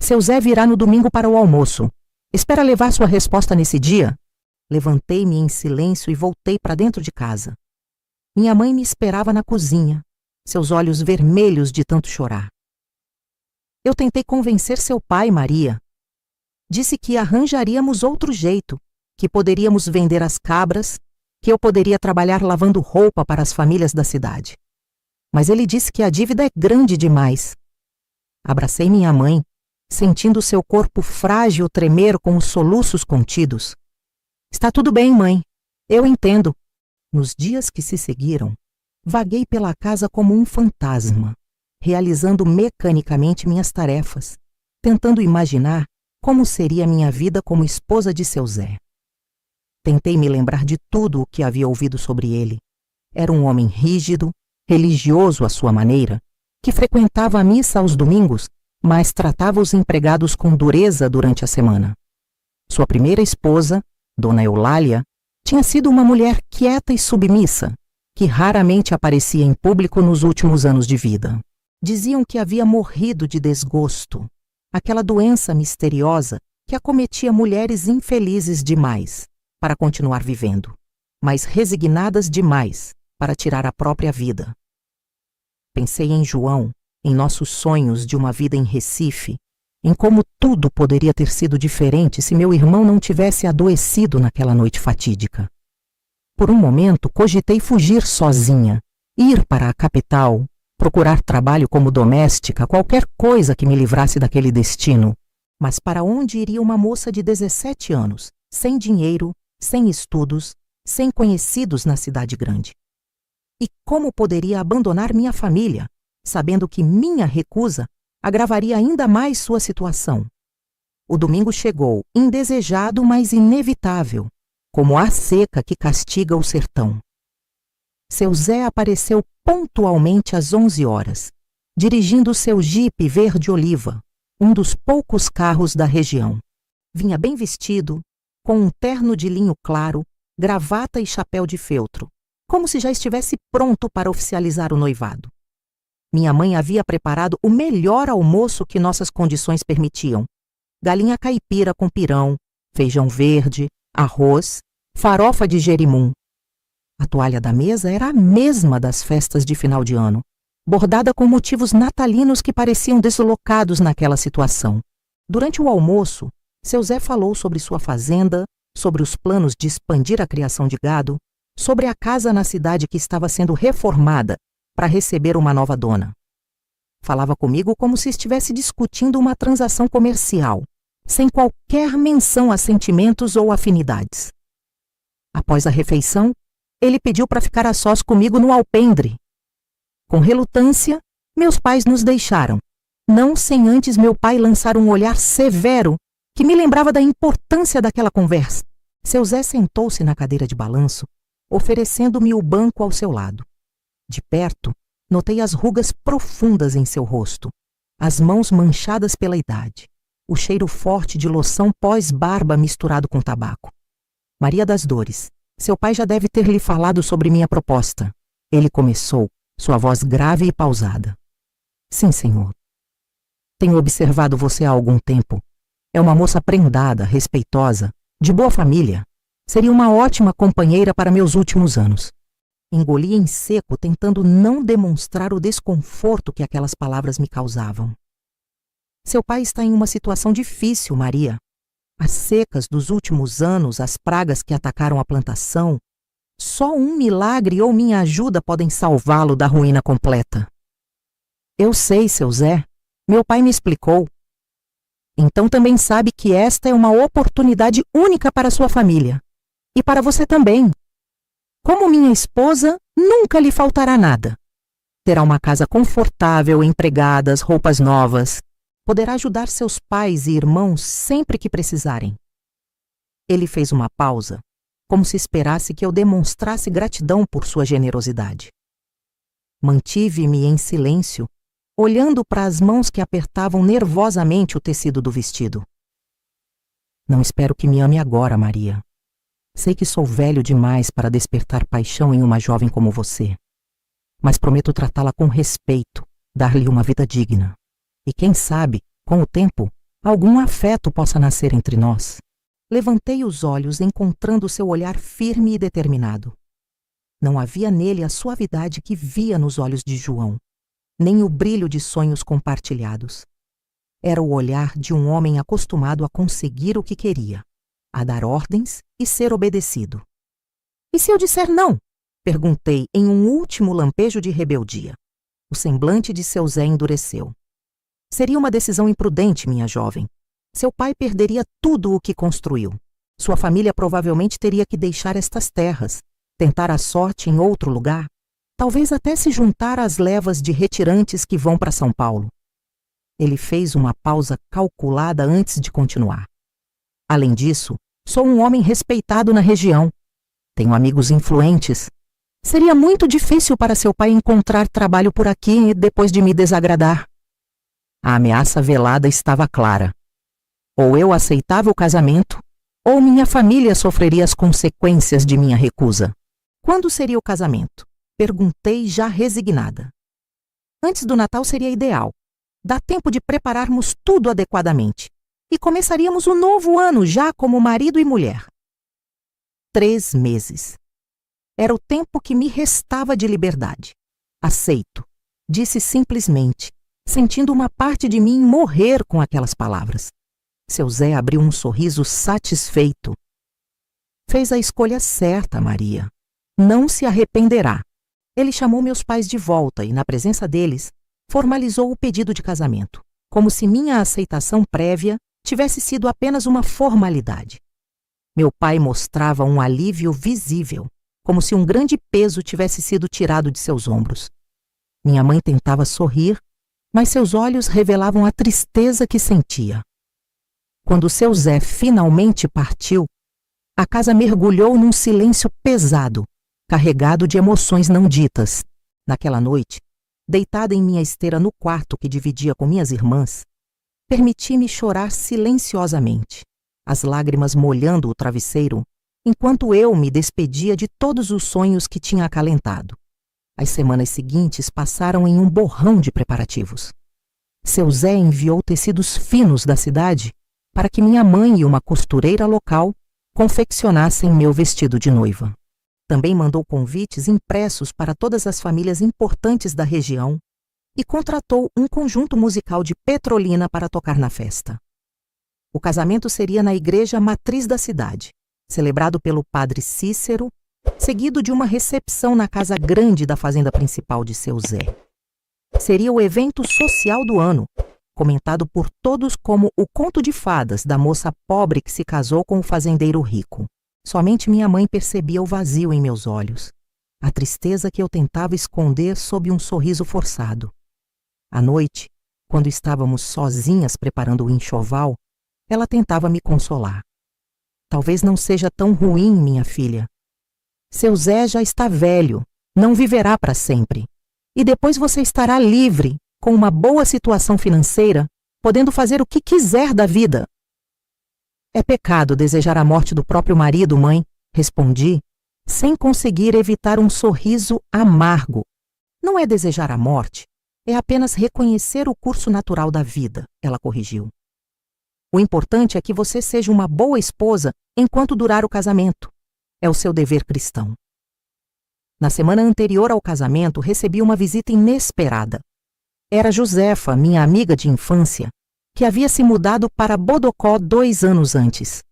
Seu Zé virá no domingo para o almoço. Espera levar sua resposta nesse dia? Levantei-me em silêncio e voltei para dentro de casa. Minha mãe me esperava na cozinha, seus olhos vermelhos de tanto chorar. Eu tentei convencer seu pai, Maria. Disse que arranjaríamos outro jeito, que poderíamos vender as cabras, que eu poderia trabalhar lavando roupa para as famílias da cidade. Mas ele disse que a dívida é grande demais. Abracei minha mãe, sentindo seu corpo frágil tremer com os soluços contidos. Está tudo bem, mãe. Eu entendo. Nos dias que se seguiram, vaguei pela casa como um fantasma, realizando mecanicamente minhas tarefas, tentando imaginar como seria minha vida como esposa de seu Zé. Tentei me lembrar de tudo o que havia ouvido sobre ele. Era um homem rígido, religioso à sua maneira, que frequentava a missa aos domingos, mas tratava os empregados com dureza durante a semana. Sua primeira esposa, Dona Eulália, tinha sido uma mulher quieta e submissa, que raramente aparecia em público nos últimos anos de vida. Diziam que havia morrido de desgosto, aquela doença misteriosa que acometia mulheres infelizes demais para continuar vivendo, mas resignadas demais para tirar a própria vida. Pensei em João, em nossos sonhos de uma vida em Recife, em como tudo poderia ter sido diferente se meu irmão não tivesse adoecido naquela noite fatídica. Por um momento, cogitei fugir sozinha, ir para a capital, procurar trabalho como doméstica, qualquer coisa que me livrasse daquele destino. Mas para onde iria uma moça de 17 anos, sem dinheiro, sem estudos, sem conhecidos na cidade grande? E como poderia abandonar minha família, sabendo que minha recusa agravaria ainda mais sua situação? O domingo chegou, indesejado, mas inevitável, como a seca que castiga o sertão. Seu Zé apareceu pontualmente às 11 horas, dirigindo seu jipe verde-oliva, um dos poucos carros da região. Vinha bem vestido, com um terno de linho claro, gravata e chapéu de feltro, como se já estivesse pronto para oficializar o noivado. Minha mãe havia preparado o melhor almoço que nossas condições permitiam: galinha caipira com pirão, feijão verde, arroz, farofa de jerimum. A toalha da mesa era a mesma das festas de final de ano, bordada com motivos natalinos que pareciam deslocados naquela situação. Durante o almoço, seu Zé falou sobre sua fazenda, sobre os planos de expandir a criação de gado, sobre a casa na cidade que estava sendo reformada para receber uma nova dona. Falava comigo como se estivesse discutindo uma transação comercial, sem qualquer menção a sentimentos ou afinidades. Após a refeição, ele pediu para ficar a sós comigo no alpendre. Com relutância, meus pais nos deixaram, não sem antes meu pai lançar um olhar severo que me lembrava da importância daquela conversa. Seu Zé sentou-se na cadeira de balanço, oferecendo-me o banco ao seu lado. De perto, notei as rugas profundas em seu rosto, as mãos manchadas pela idade, o cheiro forte de loção pós-barba misturado com tabaco. Maria das Dores, seu pai já deve ter lhe falado sobre minha proposta. Ele começou, sua voz grave e pausada. Sim, senhor. Tenho observado você há algum tempo. É uma moça prendada, respeitosa, de boa família. Seria uma ótima companheira para meus últimos anos. Engoli em seco, tentando não demonstrar o desconforto que aquelas palavras me causavam. Seu pai está em uma situação difícil, Maria. As secas dos últimos anos, as pragas que atacaram a plantação, só um milagre ou minha ajuda podem salvá-lo da ruína completa. Eu sei, seu Zé. Meu pai me explicou. Então também sabe que esta é uma oportunidade única para sua família. E para você também. Como minha esposa, nunca lhe faltará nada. Terá uma casa confortável, empregadas, roupas novas. Poderá ajudar seus pais e irmãos sempre que precisarem. Ele fez uma pausa, como se esperasse que eu demonstrasse gratidão por sua generosidade. Mantive-me em silêncio, olhando para as mãos que apertavam nervosamente o tecido do vestido. Não espero que me ame agora, Maria. Sei que sou velho demais para despertar paixão em uma jovem como você. Mas prometo tratá-la com respeito, dar-lhe uma vida digna. E quem sabe, com o tempo, algum afeto possa nascer entre nós. Levantei os olhos, encontrando seu olhar firme e determinado. Não havia nele a suavidade que via nos olhos de João, nem o brilho de sonhos compartilhados. Era o olhar de um homem acostumado a conseguir o que queria, a dar ordens e ser obedecido. E se eu disser não? Perguntei em um último lampejo de rebeldia. O semblante de seu Zé endureceu. Seria uma decisão imprudente, minha jovem. Seu pai perderia tudo o que construiu. Sua família provavelmente teria que deixar estas terras, tentar a sorte em outro lugar, talvez até se juntar às levas de retirantes que vão para São Paulo. Ele fez uma pausa calculada antes de continuar. Além disso, sou um homem respeitado na região. Tenho amigos influentes. Seria muito difícil para seu pai encontrar trabalho por aqui depois de me desagradar. A ameaça velada estava clara. Ou eu aceitava o casamento, ou minha família sofreria as consequências de minha recusa. Quando seria o casamento? Perguntei já resignada. Antes do Natal seria ideal. Dá tempo de prepararmos tudo adequadamente. E começaríamos o novo ano já como marido e mulher. 3 meses. Era o tempo que me restava de liberdade. Aceito, disse simplesmente, sentindo uma parte de mim morrer com aquelas palavras. Seu Zé abriu um sorriso satisfeito. Fez a escolha certa, Maria. Não se arrependerá. Ele chamou meus pais de volta e, na presença deles, formalizou o pedido de casamento, como se minha aceitação prévia tivesse sido apenas uma formalidade. Meu pai mostrava um alívio visível, como se um grande peso tivesse sido tirado de seus ombros. Minha mãe tentava sorrir, mas seus olhos revelavam a tristeza que sentia. Quando seu Zé finalmente partiu, a casa mergulhou num silêncio pesado, carregado de emoções não ditas. Naquela noite, deitada em minha esteira no quarto que dividia com minhas irmãs, permiti-me chorar silenciosamente, as lágrimas molhando o travesseiro, enquanto eu me despedia de todos os sonhos que tinha acalentado. As semanas seguintes passaram em um borrão de preparativos. Seu Zé enviou tecidos finos da cidade para que minha mãe e uma costureira local confeccionassem meu vestido de noiva. Também mandou convites impressos para todas as famílias importantes da região e contratou um conjunto musical de Petrolina para tocar na festa. O casamento seria na igreja matriz da cidade, celebrado pelo padre Cícero, seguido de uma recepção na casa grande da fazenda principal de seu Zé. Seria o evento social do ano, comentado por todos como o conto de fadas da moça pobre que se casou com o fazendeiro rico. Somente minha mãe percebia o vazio em meus olhos, a tristeza que eu tentava esconder sob um sorriso forçado. À noite, quando estávamos sozinhas preparando o enxoval, ela tentava me consolar. Talvez não seja tão ruim, minha filha. Seu Zé já está velho, não viverá para sempre. E depois você estará livre, com uma boa situação financeira, podendo fazer o que quiser da vida. É pecado desejar a morte do próprio marido, mãe, respondi, sem conseguir evitar um sorriso amargo. Não é desejar a morte, é apenas reconhecer o curso natural da vida, ela corrigiu. O importante é que você seja uma boa esposa enquanto durar o casamento. É o seu dever cristão. Na semana anterior ao casamento, recebi uma visita inesperada. Era Josefa, minha amiga de infância, que havia se mudado para Bodocó 2 anos antes.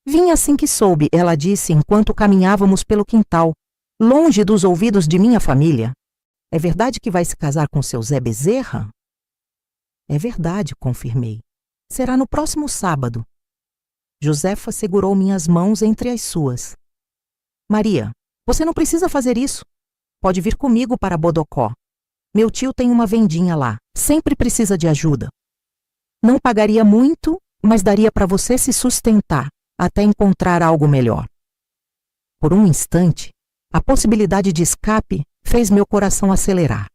Vim assim que soube, ela disse enquanto caminhávamos pelo quintal, longe dos ouvidos de minha família. É verdade que vai se casar com seu Zé Bezerra? É verdade, confirmei. Será no próximo sábado. Josefa segurou minhas mãos entre as suas. Maria, você não precisa fazer isso. Pode vir comigo para Bodocó. Meu tio tem uma vendinha lá. Sempre precisa de ajuda. Não pagaria muito, mas daria para você se sustentar até encontrar algo melhor. Por um instante, a possibilidade de escape fez meu coração acelerar.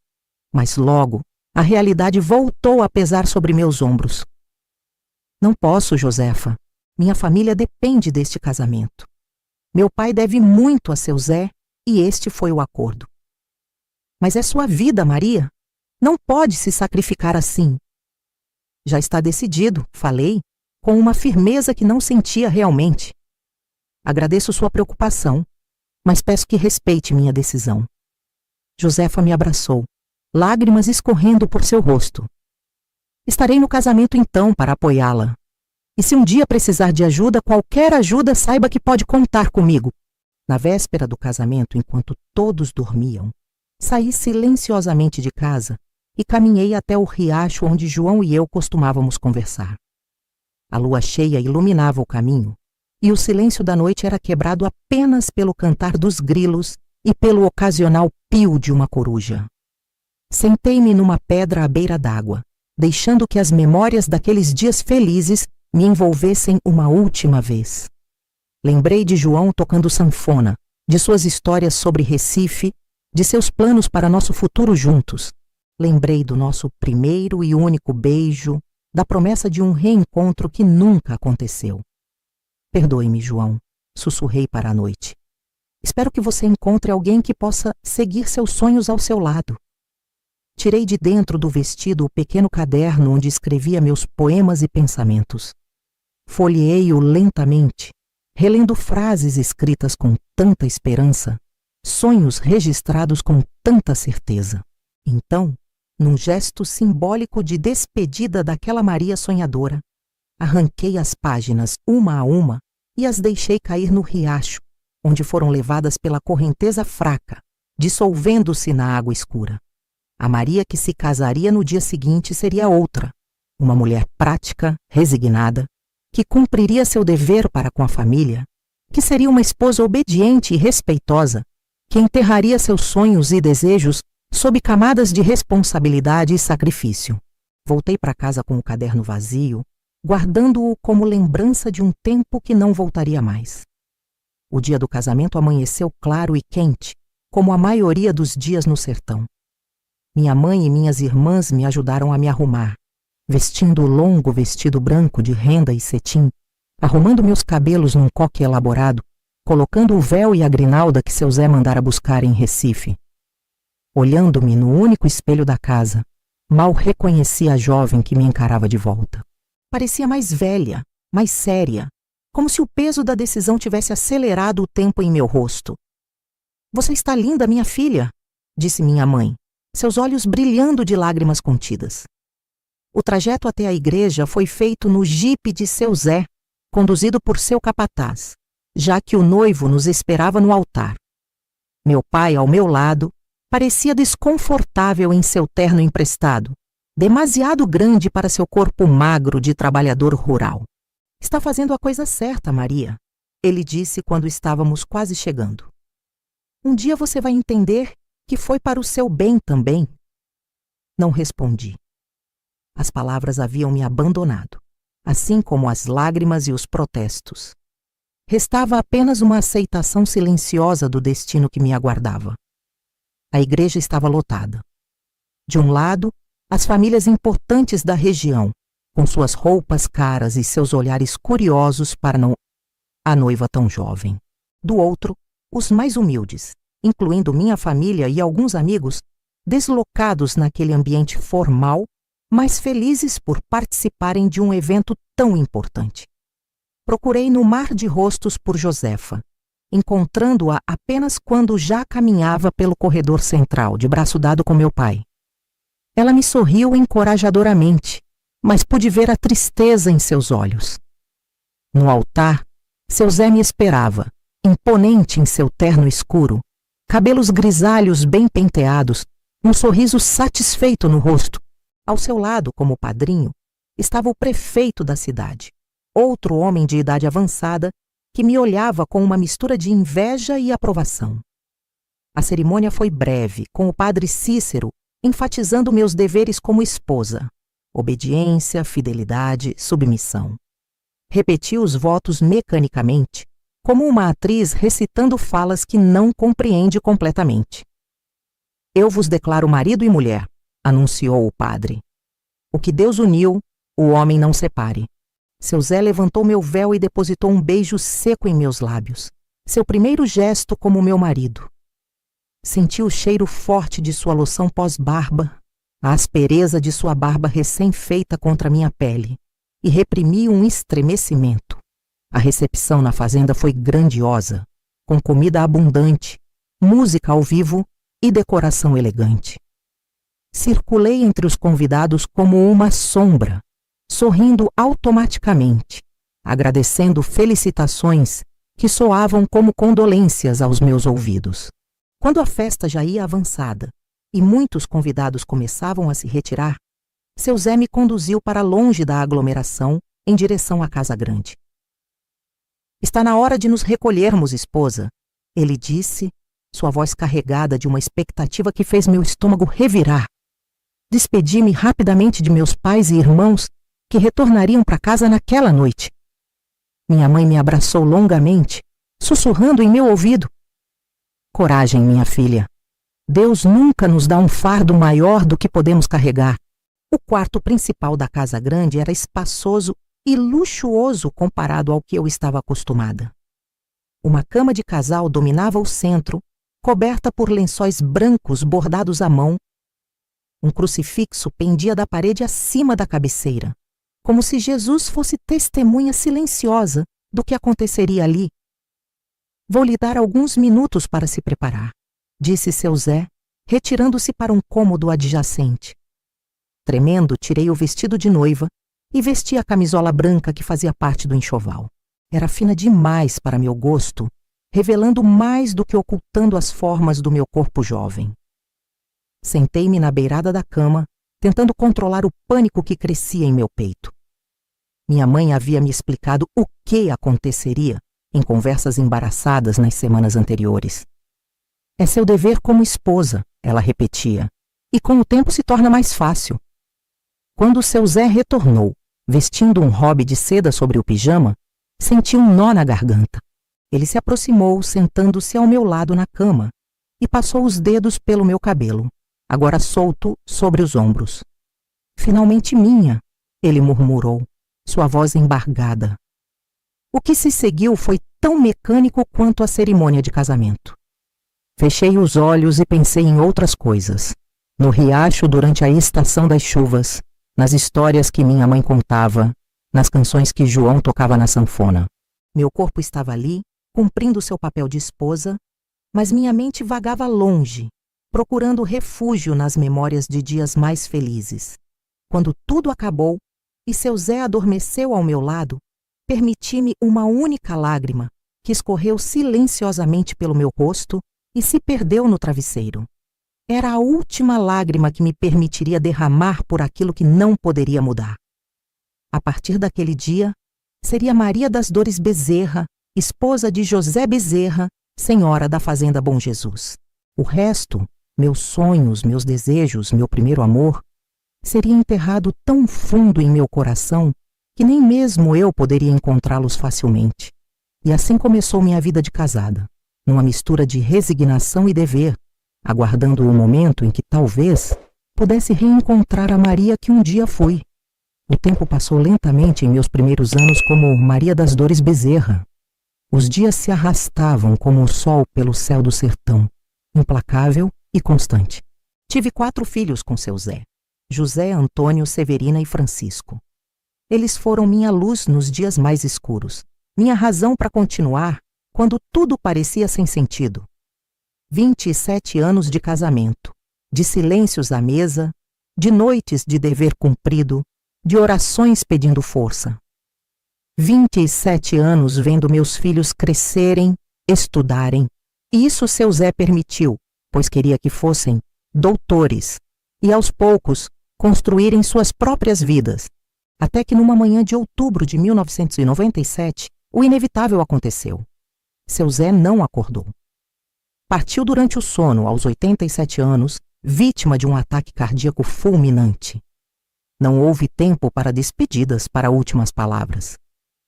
Mas logo, a realidade voltou a pesar sobre meus ombros. Não posso, Josefa. Minha família depende deste casamento. Meu pai deve muito a seu Zé e este foi o acordo. Mas é sua vida, Maria. Não pode se sacrificar assim. Já está decidido, falei, com uma firmeza que não sentia realmente. Agradeço sua preocupação, mas peço que respeite minha decisão. Josefa me abraçou, lágrimas escorrendo por seu rosto. Estarei no casamento então para apoiá-la. E se um dia precisar de ajuda, qualquer ajuda, saiba que pode contar comigo. Na véspera do casamento, enquanto todos dormiam, saí silenciosamente de casa e caminhei até o riacho onde João e eu costumávamos conversar. A lua cheia iluminava o caminho e o silêncio da noite era quebrado apenas pelo cantar dos grilos e pelo ocasional pio de uma coruja. Sentei-me numa pedra à beira d'água, deixando que as memórias daqueles dias felizes me envolvessem uma última vez. Lembrei de João tocando sanfona, de suas histórias sobre Recife, de seus planos para nosso futuro juntos. Lembrei do nosso primeiro e único beijo, da promessa de um reencontro que nunca aconteceu. Perdoe-me, João, sussurrei para a noite. Espero que você encontre alguém que possa seguir seus sonhos ao seu lado. Tirei de dentro do vestido o pequeno caderno onde escrevia meus poemas e pensamentos. Folheei-o lentamente, relendo frases escritas com tanta esperança, sonhos registrados com tanta certeza. Então, num gesto simbólico de despedida daquela Maria sonhadora, arranquei as páginas uma a uma e as deixei cair no riacho, onde foram levadas pela correnteza fraca, dissolvendo-se na água escura. A Maria que se casaria no dia seguinte seria outra, uma mulher prática, resignada, que cumpriria seu dever para com a família, que seria uma esposa obediente e respeitosa, que enterraria seus sonhos e desejos sob camadas de responsabilidade e sacrifício. Voltei para casa com o caderno vazio, guardando-o como lembrança de um tempo que não voltaria mais. O dia do casamento amanheceu claro e quente, como a maioria dos dias no sertão. Minha mãe e minhas irmãs me ajudaram a me arrumar, vestindo o longo vestido branco de renda e cetim, arrumando meus cabelos num coque elaborado, colocando o véu e a grinalda que seu Zé mandara buscar em Recife. Olhando-me no único espelho da casa, mal reconheci a jovem que me encarava de volta. Parecia mais velha, mais séria, como se o peso da decisão tivesse acelerado o tempo em meu rosto. Você está linda, minha filha, disse minha mãe, seus olhos brilhando de lágrimas contidas. O trajeto até a igreja foi feito no jipe de seu Zé, conduzido por seu capataz, já que o noivo nos esperava no altar. Meu pai, ao meu lado, parecia desconfortável em seu terno emprestado, demasiado grande para seu corpo magro de trabalhador rural. Está fazendo a coisa certa, Maria, ele disse quando estávamos quase chegando. Um dia você vai entender que foi para o seu bem também. Não respondi. As palavras haviam me abandonado, assim como as lágrimas e os protestos. Restava apenas uma aceitação silenciosa do destino que me aguardava. A igreja estava lotada. De um lado, as famílias importantes da região, com suas roupas caras e seus olhares curiosos para a noiva tão jovem. Do outro, os mais humildes, incluindo minha família e alguns amigos, deslocados naquele ambiente formal, mas felizes por participarem de um evento tão importante. Procurei no mar de rostos por Josefa, encontrando-a apenas quando já caminhava pelo corredor central, de braço dado com meu pai. Ela me sorriu encorajadoramente, mas pude ver a tristeza em seus olhos. No altar, seu Zé me esperava, imponente em seu terno escuro, cabelos grisalhos bem penteados, um sorriso satisfeito no rosto. Ao seu lado, como padrinho, estava o prefeito da cidade, outro homem de idade avançada que me olhava com uma mistura de inveja e aprovação. A cerimônia foi breve, com o padre Cícero enfatizando meus deveres como esposa: obediência, fidelidade, submissão. Repeti os votos mecanicamente, como uma atriz recitando falas que não compreende completamente. Eu vos declaro marido e mulher, anunciou o padre. O que Deus uniu, o homem não separe. Seu Zé levantou meu véu e depositou um beijo seco em meus lábios, seu primeiro gesto como meu marido. Senti o cheiro forte de sua loção pós-barba, a aspereza de sua barba recém-feita contra minha pele, e reprimi um estremecimento. A recepção na fazenda foi grandiosa, com comida abundante, música ao vivo e decoração elegante. Circulei entre os convidados como uma sombra, sorrindo automaticamente, agradecendo felicitações que soavam como condolências aos meus ouvidos. Quando a festa já ia avançada e muitos convidados começavam a se retirar, seu Zé me conduziu para longe da aglomeração, em direção à casa grande. Está na hora de nos recolhermos, esposa, ele disse, sua voz carregada de uma expectativa que fez meu estômago revirar. Despedi-me rapidamente de meus pais e irmãos que retornariam para casa naquela noite. Minha mãe me abraçou longamente, sussurrando em meu ouvido: coragem, minha filha. Deus nunca nos dá um fardo maior do que podemos carregar. O quarto principal da casa grande era espaçoso e luxuoso comparado ao que eu estava acostumada. Uma cama de casal dominava o centro, coberta por lençóis brancos bordados à mão. Um crucifixo pendia da parede acima da cabeceira, como se Jesus fosse testemunha silenciosa do que aconteceria ali. Vou lhe dar alguns minutos para se preparar, disse seu Zé, retirando-se para um cômodo adjacente. Tremendo, tirei o vestido de noiva e vesti a camisola branca que fazia parte do enxoval. Era fina demais para meu gosto, revelando mais do que ocultando as formas do meu corpo jovem. Sentei-me na beirada da cama, tentando controlar o pânico que crescia em meu peito. Minha mãe havia me explicado o que aconteceria em conversas embaraçadas nas semanas anteriores. É seu dever como esposa, ela repetia, e com o tempo se torna mais fácil. Quando seu Zé retornou, vestindo um robe de seda sobre o pijama, senti um nó na garganta. Ele se aproximou, sentando-se ao meu lado na cama, e passou os dedos pelo meu cabelo, agora solto sobre os ombros. Finalmente minha, ele murmurou, sua voz embargada. O que se seguiu foi tão mecânico quanto a cerimônia de casamento. Fechei os olhos e pensei em outras coisas. No riacho durante a estação das chuvas, nas histórias que minha mãe contava, nas canções que João tocava na sanfona. Meu corpo estava ali, cumprindo seu papel de esposa, mas minha mente vagava longe, procurando refúgio nas memórias de dias mais felizes. Quando tudo acabou e seu Zé adormeceu ao meu lado, permiti-me uma única lágrima que escorreu silenciosamente pelo meu rosto e se perdeu no travesseiro. Era a última lágrima que me permitiria derramar por aquilo que não poderia mudar. A partir daquele dia, seria Maria das Dores Bezerra, esposa de José Bezerra, senhora da Fazenda Bom Jesus. O resto, meus sonhos, meus desejos, meu primeiro amor, seria enterrado tão fundo em meu coração que nem mesmo eu poderia encontrá-los facilmente. E assim começou minha vida de casada, numa mistura de resignação e dever, aguardando o momento em que talvez pudesse reencontrar a Maria que um dia fui. O tempo passou lentamente em meus primeiros anos como Maria das Dores Bezerra. Os dias se arrastavam como o sol pelo céu do sertão, implacável e constante. Tive 4 filhos com seu Zé: José, Antônio, Severina e Francisco. Eles foram minha luz nos dias mais escuros, minha razão para continuar quando tudo parecia sem sentido. 27 anos de casamento, de silêncios à mesa, de noites de dever cumprido, de orações pedindo força. 27 anos vendo meus filhos crescerem, estudarem, e isso seu Zé permitiu, pois queria que fossem doutores e, aos poucos, construírem suas próprias vidas, até que numa manhã de outubro de 1997, o inevitável aconteceu. Seu Zé não acordou. Partiu durante o sono, aos 87 anos, vítima de um ataque cardíaco fulminante. Não houve tempo para despedidas, para últimas palavras.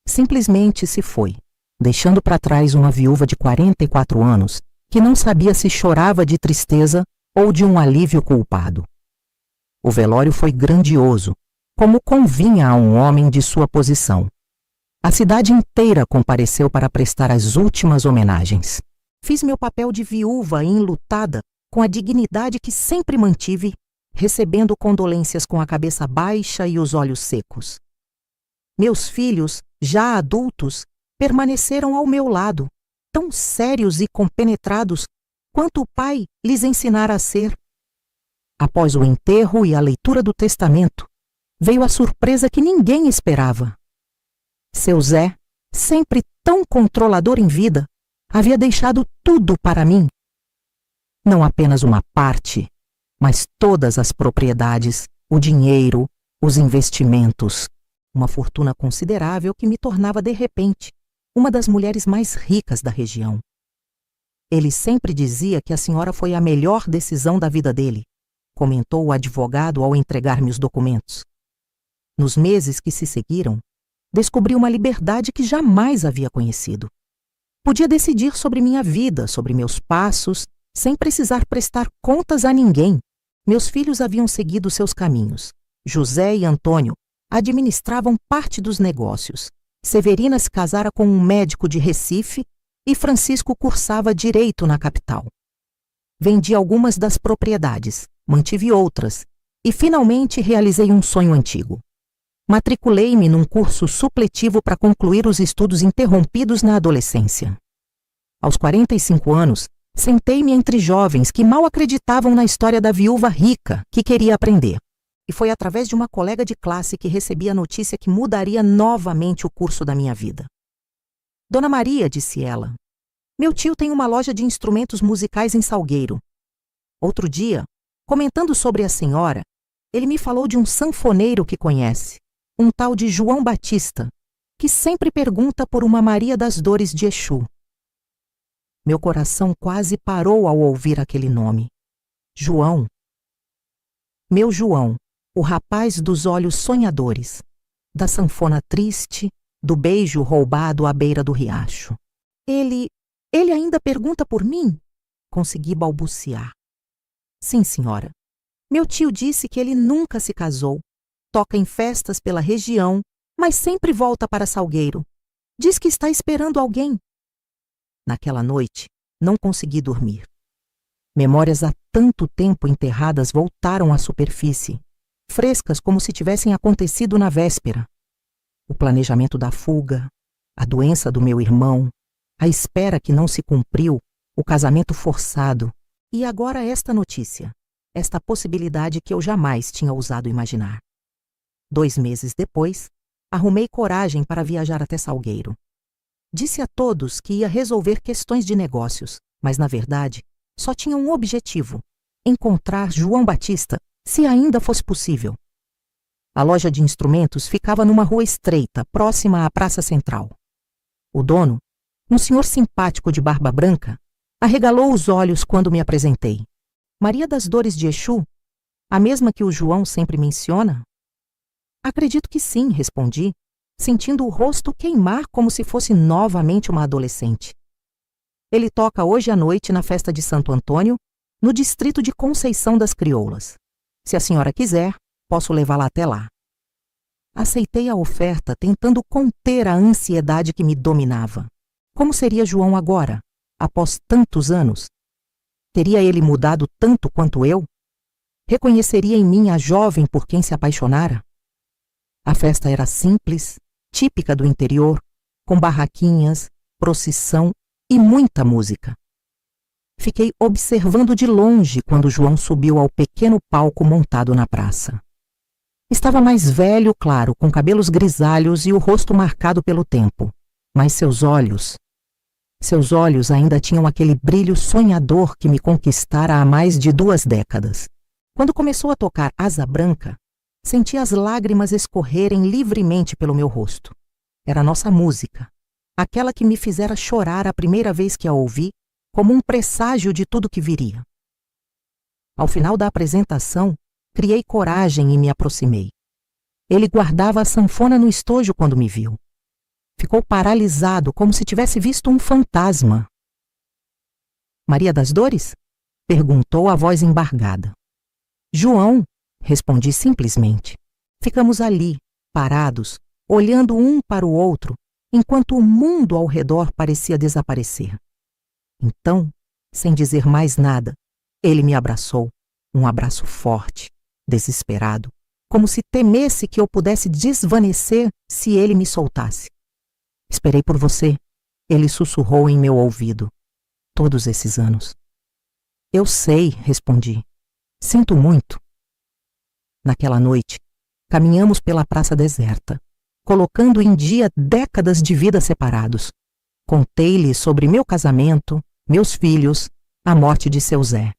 Simplesmente se foi, deixando para trás uma viúva de 44 anos que não sabia se chorava de tristeza ou de um alívio culpado. O velório foi grandioso, como convinha a um homem de sua posição. A cidade inteira compareceu para prestar as últimas homenagens. Fiz meu papel de viúva enlutada com a dignidade que sempre mantive, recebendo condolências com a cabeça baixa e os olhos secos. Meus filhos, já adultos, permaneceram ao meu lado, tão sérios e compenetrados quanto o pai lhes ensinara a ser. Após o enterro e a leitura do testamento, veio a surpresa que ninguém esperava. Seu Zé, sempre tão controlador em vida, havia deixado tudo para mim. Não apenas uma parte, mas todas as propriedades, o dinheiro, os investimentos, uma fortuna considerável que me tornava de repente uma das mulheres mais ricas da região. Ele sempre dizia que a senhora foi a melhor decisão da vida dele, comentou o advogado ao entregar-me os documentos. Nos meses que se seguiram, descobri uma liberdade que jamais havia conhecido. Podia decidir sobre minha vida, sobre meus passos, sem precisar prestar contas a ninguém. Meus filhos haviam seguido seus caminhos. José e Antônio administravam parte dos negócios. Severina se casara com um médico de Recife e Francisco cursava direito na capital. Vendi algumas das propriedades, mantive outras e finalmente realizei um sonho antigo. Matriculei-me num curso supletivo para concluir os estudos interrompidos na adolescência. Aos 45 anos, sentei-me entre jovens que mal acreditavam na história da viúva rica que queria aprender. E foi através de uma colega de classe que recebi a notícia que mudaria novamente o curso da minha vida. Dona Maria, disse ela, meu tio tem uma loja de instrumentos musicais em Salgueiro. Outro dia, comentando sobre a senhora, ele me falou de um sanfoneiro que conhece, um tal de João Batista, que sempre pergunta por uma Maria das Dores de Exu. Meu coração quase parou ao ouvir aquele nome. João. Meu João, o rapaz dos olhos sonhadores, da sanfona triste, do beijo roubado à beira do riacho. Ele ainda pergunta por mim? Consegui balbuciar. Sim, senhora. Meu tio disse que ele nunca se casou. Toca em festas pela região, mas sempre volta para Salgueiro. Diz que está esperando alguém. Naquela noite, não consegui dormir. Memórias há tanto tempo enterradas voltaram à superfície, frescas como se tivessem acontecido na véspera. O planejamento da fuga, a doença do meu irmão, a espera que não se cumpriu, o casamento forçado e agora esta notícia, esta possibilidade que eu jamais tinha ousado imaginar. 2 meses depois, arrumei coragem para viajar até Salgueiro. Disse a todos que ia resolver questões de negócios, mas, na verdade, só tinha um objetivo: encontrar João Batista, se ainda fosse possível. A loja de instrumentos ficava numa rua estreita, próxima à Praça Central. O dono, um senhor simpático de barba branca, arregalou os olhos quando me apresentei. Maria das Dores de Exu? A mesma que o João sempre menciona? Acredito que sim, respondi, sentindo o rosto queimar como se fosse novamente uma adolescente. Ele toca hoje à noite na festa de Santo Antônio, no distrito de Conceição das Crioulas. Se a senhora quiser, posso levá-la até lá. Aceitei a oferta, tentando conter a ansiedade que me dominava. Como seria João agora, após tantos anos? Teria ele mudado tanto quanto eu? Reconheceria em mim a jovem por quem se apaixonara? A festa era simples, típica do interior, com barraquinhas, procissão e muita música. Fiquei observando de longe quando João subiu ao pequeno palco montado na praça. Estava mais velho, claro, com cabelos grisalhos e o rosto marcado pelo tempo, mas seus olhos ainda tinham aquele brilho sonhador que me conquistara há mais de 2 décadas. Quando começou a tocar Asa Branca, senti as lágrimas escorrerem livremente pelo meu rosto. Era nossa música, aquela que me fizera chorar a primeira vez que a ouvi, como um presságio de tudo que viria. Ao final da apresentação, criei coragem e me aproximei. Ele guardava a sanfona no estojo quando me viu. Ficou paralisado, como se tivesse visto um fantasma. Maria das Dores? Perguntou a voz embargada. João, respondi simplesmente. Ficamos ali, parados, olhando um para o outro, enquanto o mundo ao redor parecia desaparecer. Então, sem dizer mais nada, ele me abraçou, um abraço forte, desesperado, como se temesse que eu pudesse desvanecer se ele me soltasse. Esperei por você, ele sussurrou em meu ouvido. Todos esses anos. Eu sei, respondi. Sinto muito. Naquela noite, caminhamos pela praça deserta, colocando em dia décadas de vida separados. Contei-lhe sobre meu casamento, meus filhos, a morte de seu Zé.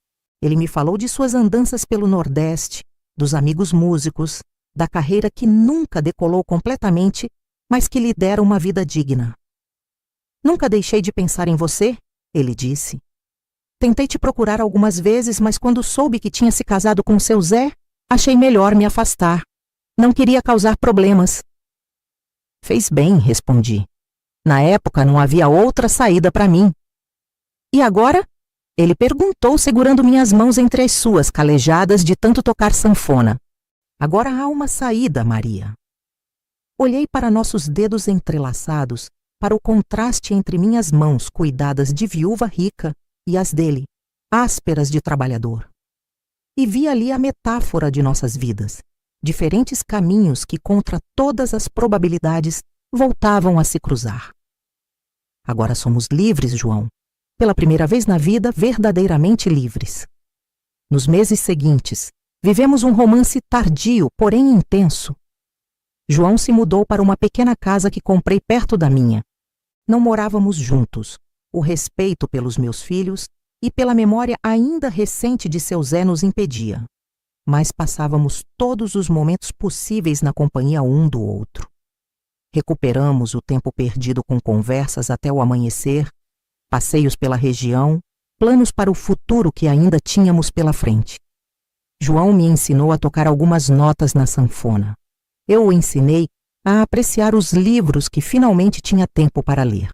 Ele me falou de suas andanças pelo Nordeste, dos amigos músicos, da carreira que nunca decolou completamente, mas que lhe dera uma vida digna. Nunca deixei de pensar em você, ele disse. Tentei te procurar algumas vezes, mas quando soube que tinha se casado com seu Zé, achei melhor me afastar. Não queria causar problemas. Fez bem, respondi. Na época não havia outra saída para mim. E agora? Ele perguntou, segurando minhas mãos entre as suas, calejadas de tanto tocar sanfona. Agora há uma saída, Maria. Olhei para nossos dedos entrelaçados, para o contraste entre minhas mãos cuidadas de viúva rica e as dele, ásperas de trabalhador. E vi ali a metáfora de nossas vidas, diferentes caminhos que, contra todas as probabilidades, voltavam a se cruzar. Agora somos livres, João. Pela primeira vez na vida, verdadeiramente livres. Nos meses seguintes, vivemos um romance tardio, porém intenso. João se mudou para uma pequena casa que comprei perto da minha. Não morávamos juntos. O respeito pelos meus filhos e pela memória ainda recente de seu Zé nos impedia. Mas passávamos todos os momentos possíveis na companhia um do outro. Recuperamos o tempo perdido com conversas até o amanhecer, passeios pela região, planos para o futuro que ainda tínhamos pela frente. João me ensinou a tocar algumas notas na sanfona. Eu o ensinei a apreciar os livros que finalmente tinha tempo para ler.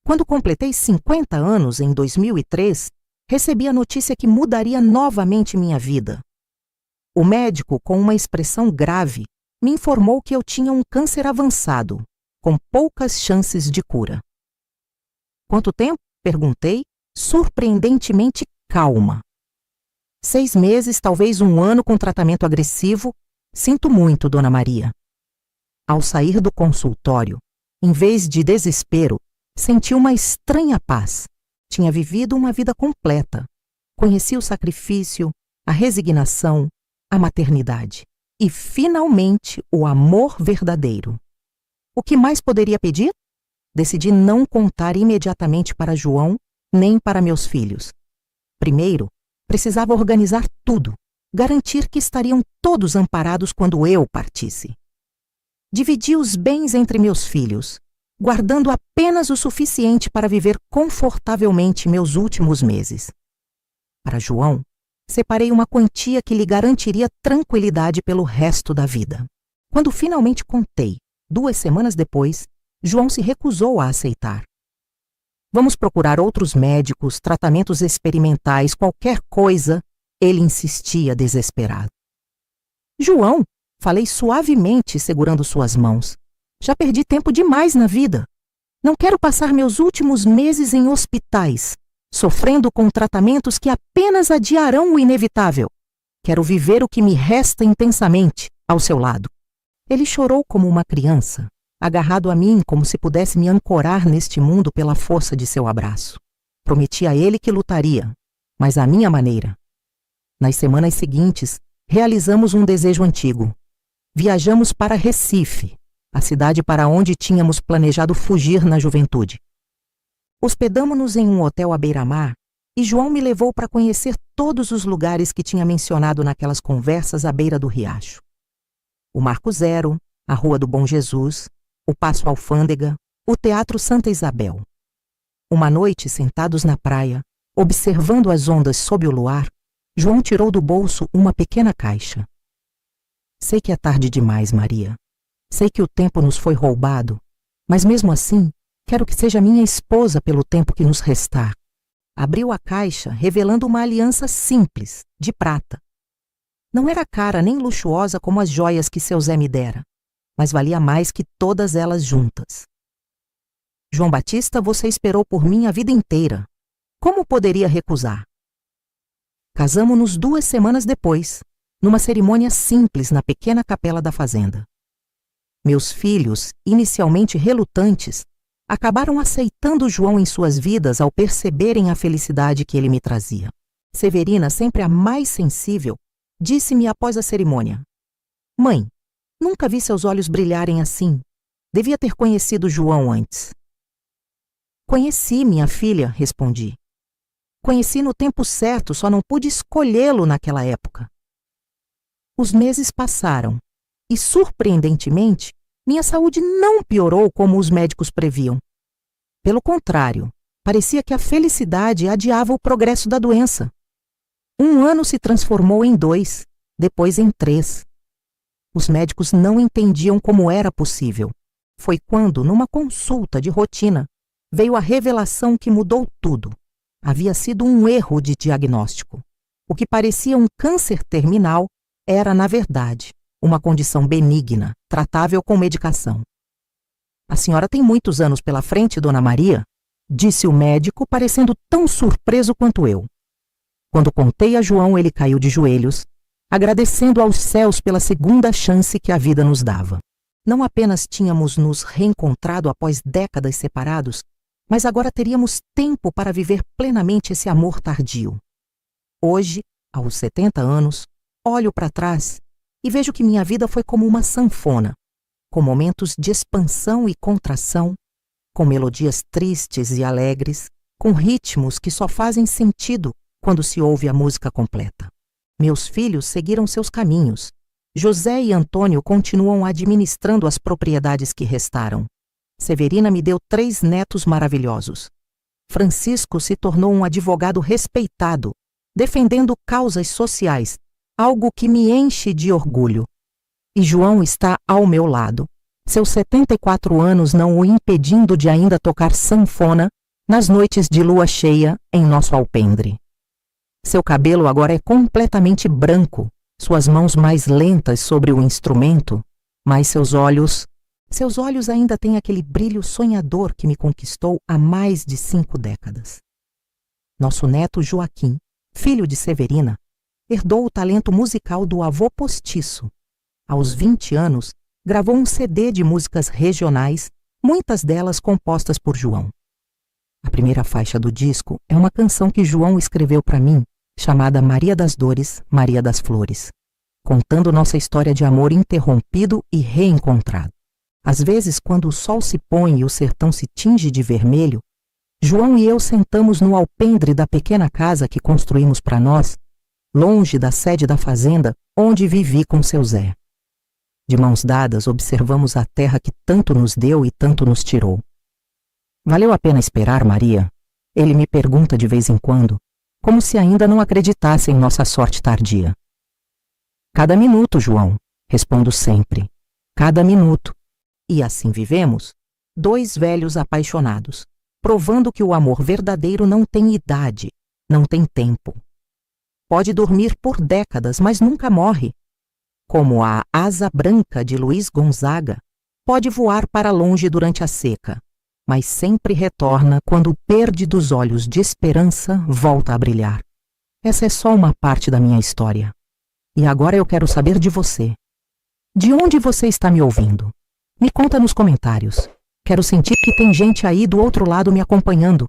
Quando completei 50 anos, em 2003, recebi a notícia que mudaria novamente minha vida. O médico, com uma expressão grave, me informou que eu tinha um câncer avançado, com poucas chances de cura. Quanto tempo? Perguntei, surpreendentemente calma. 6 meses, talvez 1 ano com tratamento agressivo. Sinto muito, Dona Maria. Ao sair do consultório, em vez de desespero, senti uma estranha paz. Tinha vivido uma vida completa. Conheci o sacrifício, a resignação, a maternidade. e, finalmente, o amor verdadeiro. O que mais poderia pedir? Decidi não contar imediatamente para João, nem para meus filhos. Primeiro, precisava organizar tudo, garantir que estariam todos amparados quando eu partisse. Dividi os bens entre meus filhos, guardando apenas o suficiente para viver confortavelmente meus últimos meses. Para João, separei uma quantia que lhe garantiria tranquilidade pelo resto da vida. Quando finalmente contei, 2 semanas depois, João se recusou a aceitar. Vamos procurar outros médicos, tratamentos experimentais, qualquer coisa, ele insistia desesperado. João, falei suavemente, segurando suas mãos. Já perdi tempo demais na vida. Não quero passar meus últimos meses em hospitais, sofrendo com tratamentos que apenas adiarão o inevitável. Quero viver o que me resta intensamente, ao seu lado. Ele chorou como uma criança, agarrado a mim como se pudesse me ancorar neste mundo pela força de seu abraço. Prometi a ele que lutaria, mas à minha maneira. Nas semanas seguintes, realizamos um desejo antigo. Viajamos para Recife, a cidade para onde tínhamos planejado fugir na juventude. Hospedamo-nos em um hotel à beira-mar e João me levou para conhecer todos os lugares que tinha mencionado naquelas conversas à beira do riacho. O Marco Zero, a Rua do Bom Jesus, o Paço Alfândega, o Teatro Santa Isabel. Uma noite, sentados na praia, observando as ondas sob o luar, João tirou do bolso uma pequena caixa. Sei que é tarde demais, Maria. Sei que o tempo nos foi roubado, mas mesmo assim, quero que seja minha esposa pelo tempo que nos restar. Abriu a caixa, revelando uma aliança simples, de prata. Não era cara nem luxuosa como as joias que seu Zé me dera, mas valia mais que todas elas juntas. João Batista, você esperou por mim a vida inteira. Como poderia recusar? Casamo-nos 2 semanas depois, numa cerimônia simples na pequena capela da fazenda. Meus filhos, inicialmente relutantes, acabaram aceitando João em suas vidas ao perceberem a felicidade que ele me trazia. Severina, sempre a mais sensível, disse-me após a cerimônia: Mãe, nunca vi seus olhos brilharem assim. Devia ter conhecido João antes. Conheci, minha filha, respondi. Conheci no tempo certo, só não pude escolhê-lo naquela época. Os meses passaram e, surpreendentemente, minha saúde não piorou como os médicos previam. Pelo contrário, parecia que a felicidade adiava o progresso da doença. 1 ano se transformou em 2, depois em 3. Os médicos não entendiam como era possível. Foi quando, numa consulta de rotina, veio a revelação que mudou tudo. Havia sido um erro de diagnóstico. O que parecia um câncer terminal era, na verdade, uma condição benigna, tratável com medicação. A senhora tem muitos anos pela frente, Dona Maria, disse o médico, parecendo tão surpreso quanto eu. Quando contei a João, ele caiu de joelhos, agradecendo aos céus pela segunda chance que a vida nos dava. Não apenas tínhamos nos reencontrado após décadas separados, mas agora teríamos tempo para viver plenamente esse amor tardio. Hoje, aos 70 anos, olho para trás e vejo que minha vida foi como uma sanfona, com momentos de expansão e contração, com melodias tristes e alegres, com ritmos que só fazem sentido quando se ouve a música completa. Meus filhos seguiram seus caminhos. José e Antônio continuam administrando as propriedades que restaram. Severina me deu 3 netos maravilhosos. Francisco se tornou um advogado respeitado, defendendo causas sociais, algo que me enche de orgulho. E João está ao meu lado, seus 74 anos não o impedindo de ainda tocar sanfona nas noites de lua cheia em nosso alpendre. Seu cabelo agora é completamente branco, suas mãos mais lentas sobre o instrumento, mas seus olhos ainda têm aquele brilho sonhador que me conquistou há mais de 5 décadas. Nosso neto Joaquim, filho de Severina, herdou o talento musical do avô postiço. Aos 20 anos, gravou um CD de músicas regionais, muitas delas compostas por João. A primeira faixa do disco é uma canção que João escreveu para mim, chamada Maria das Dores, Maria das Flores. contando nossa história de amor interrompido e reencontrado. Às vezes, quando o sol se põe e o sertão se tinge de vermelho, João e eu sentamos no alpendre da pequena casa que construímos para nós, longe da sede da fazenda onde vivi com seu Zé. De mãos dadas, observamos a terra que tanto nos deu e tanto nos tirou. Valeu a pena esperar, Maria? Ele me pergunta de vez em quando, como se ainda não acreditasse em nossa sorte tardia. Cada minuto, João, respondo sempre. Cada minuto. E assim vivemos, dois velhos apaixonados, provando que o amor verdadeiro não tem idade, não tem tempo. Pode dormir por décadas, mas nunca morre. Como a asa branca de Luiz Gonzaga, pode voar para longe durante a seca, mas sempre retorna quando o perde dos olhos de esperança volta a brilhar. Essa é só uma parte da minha história. E agora eu quero saber de você. De onde você está me ouvindo? Me conta nos comentários. Quero sentir que tem gente aí do outro lado me acompanhando,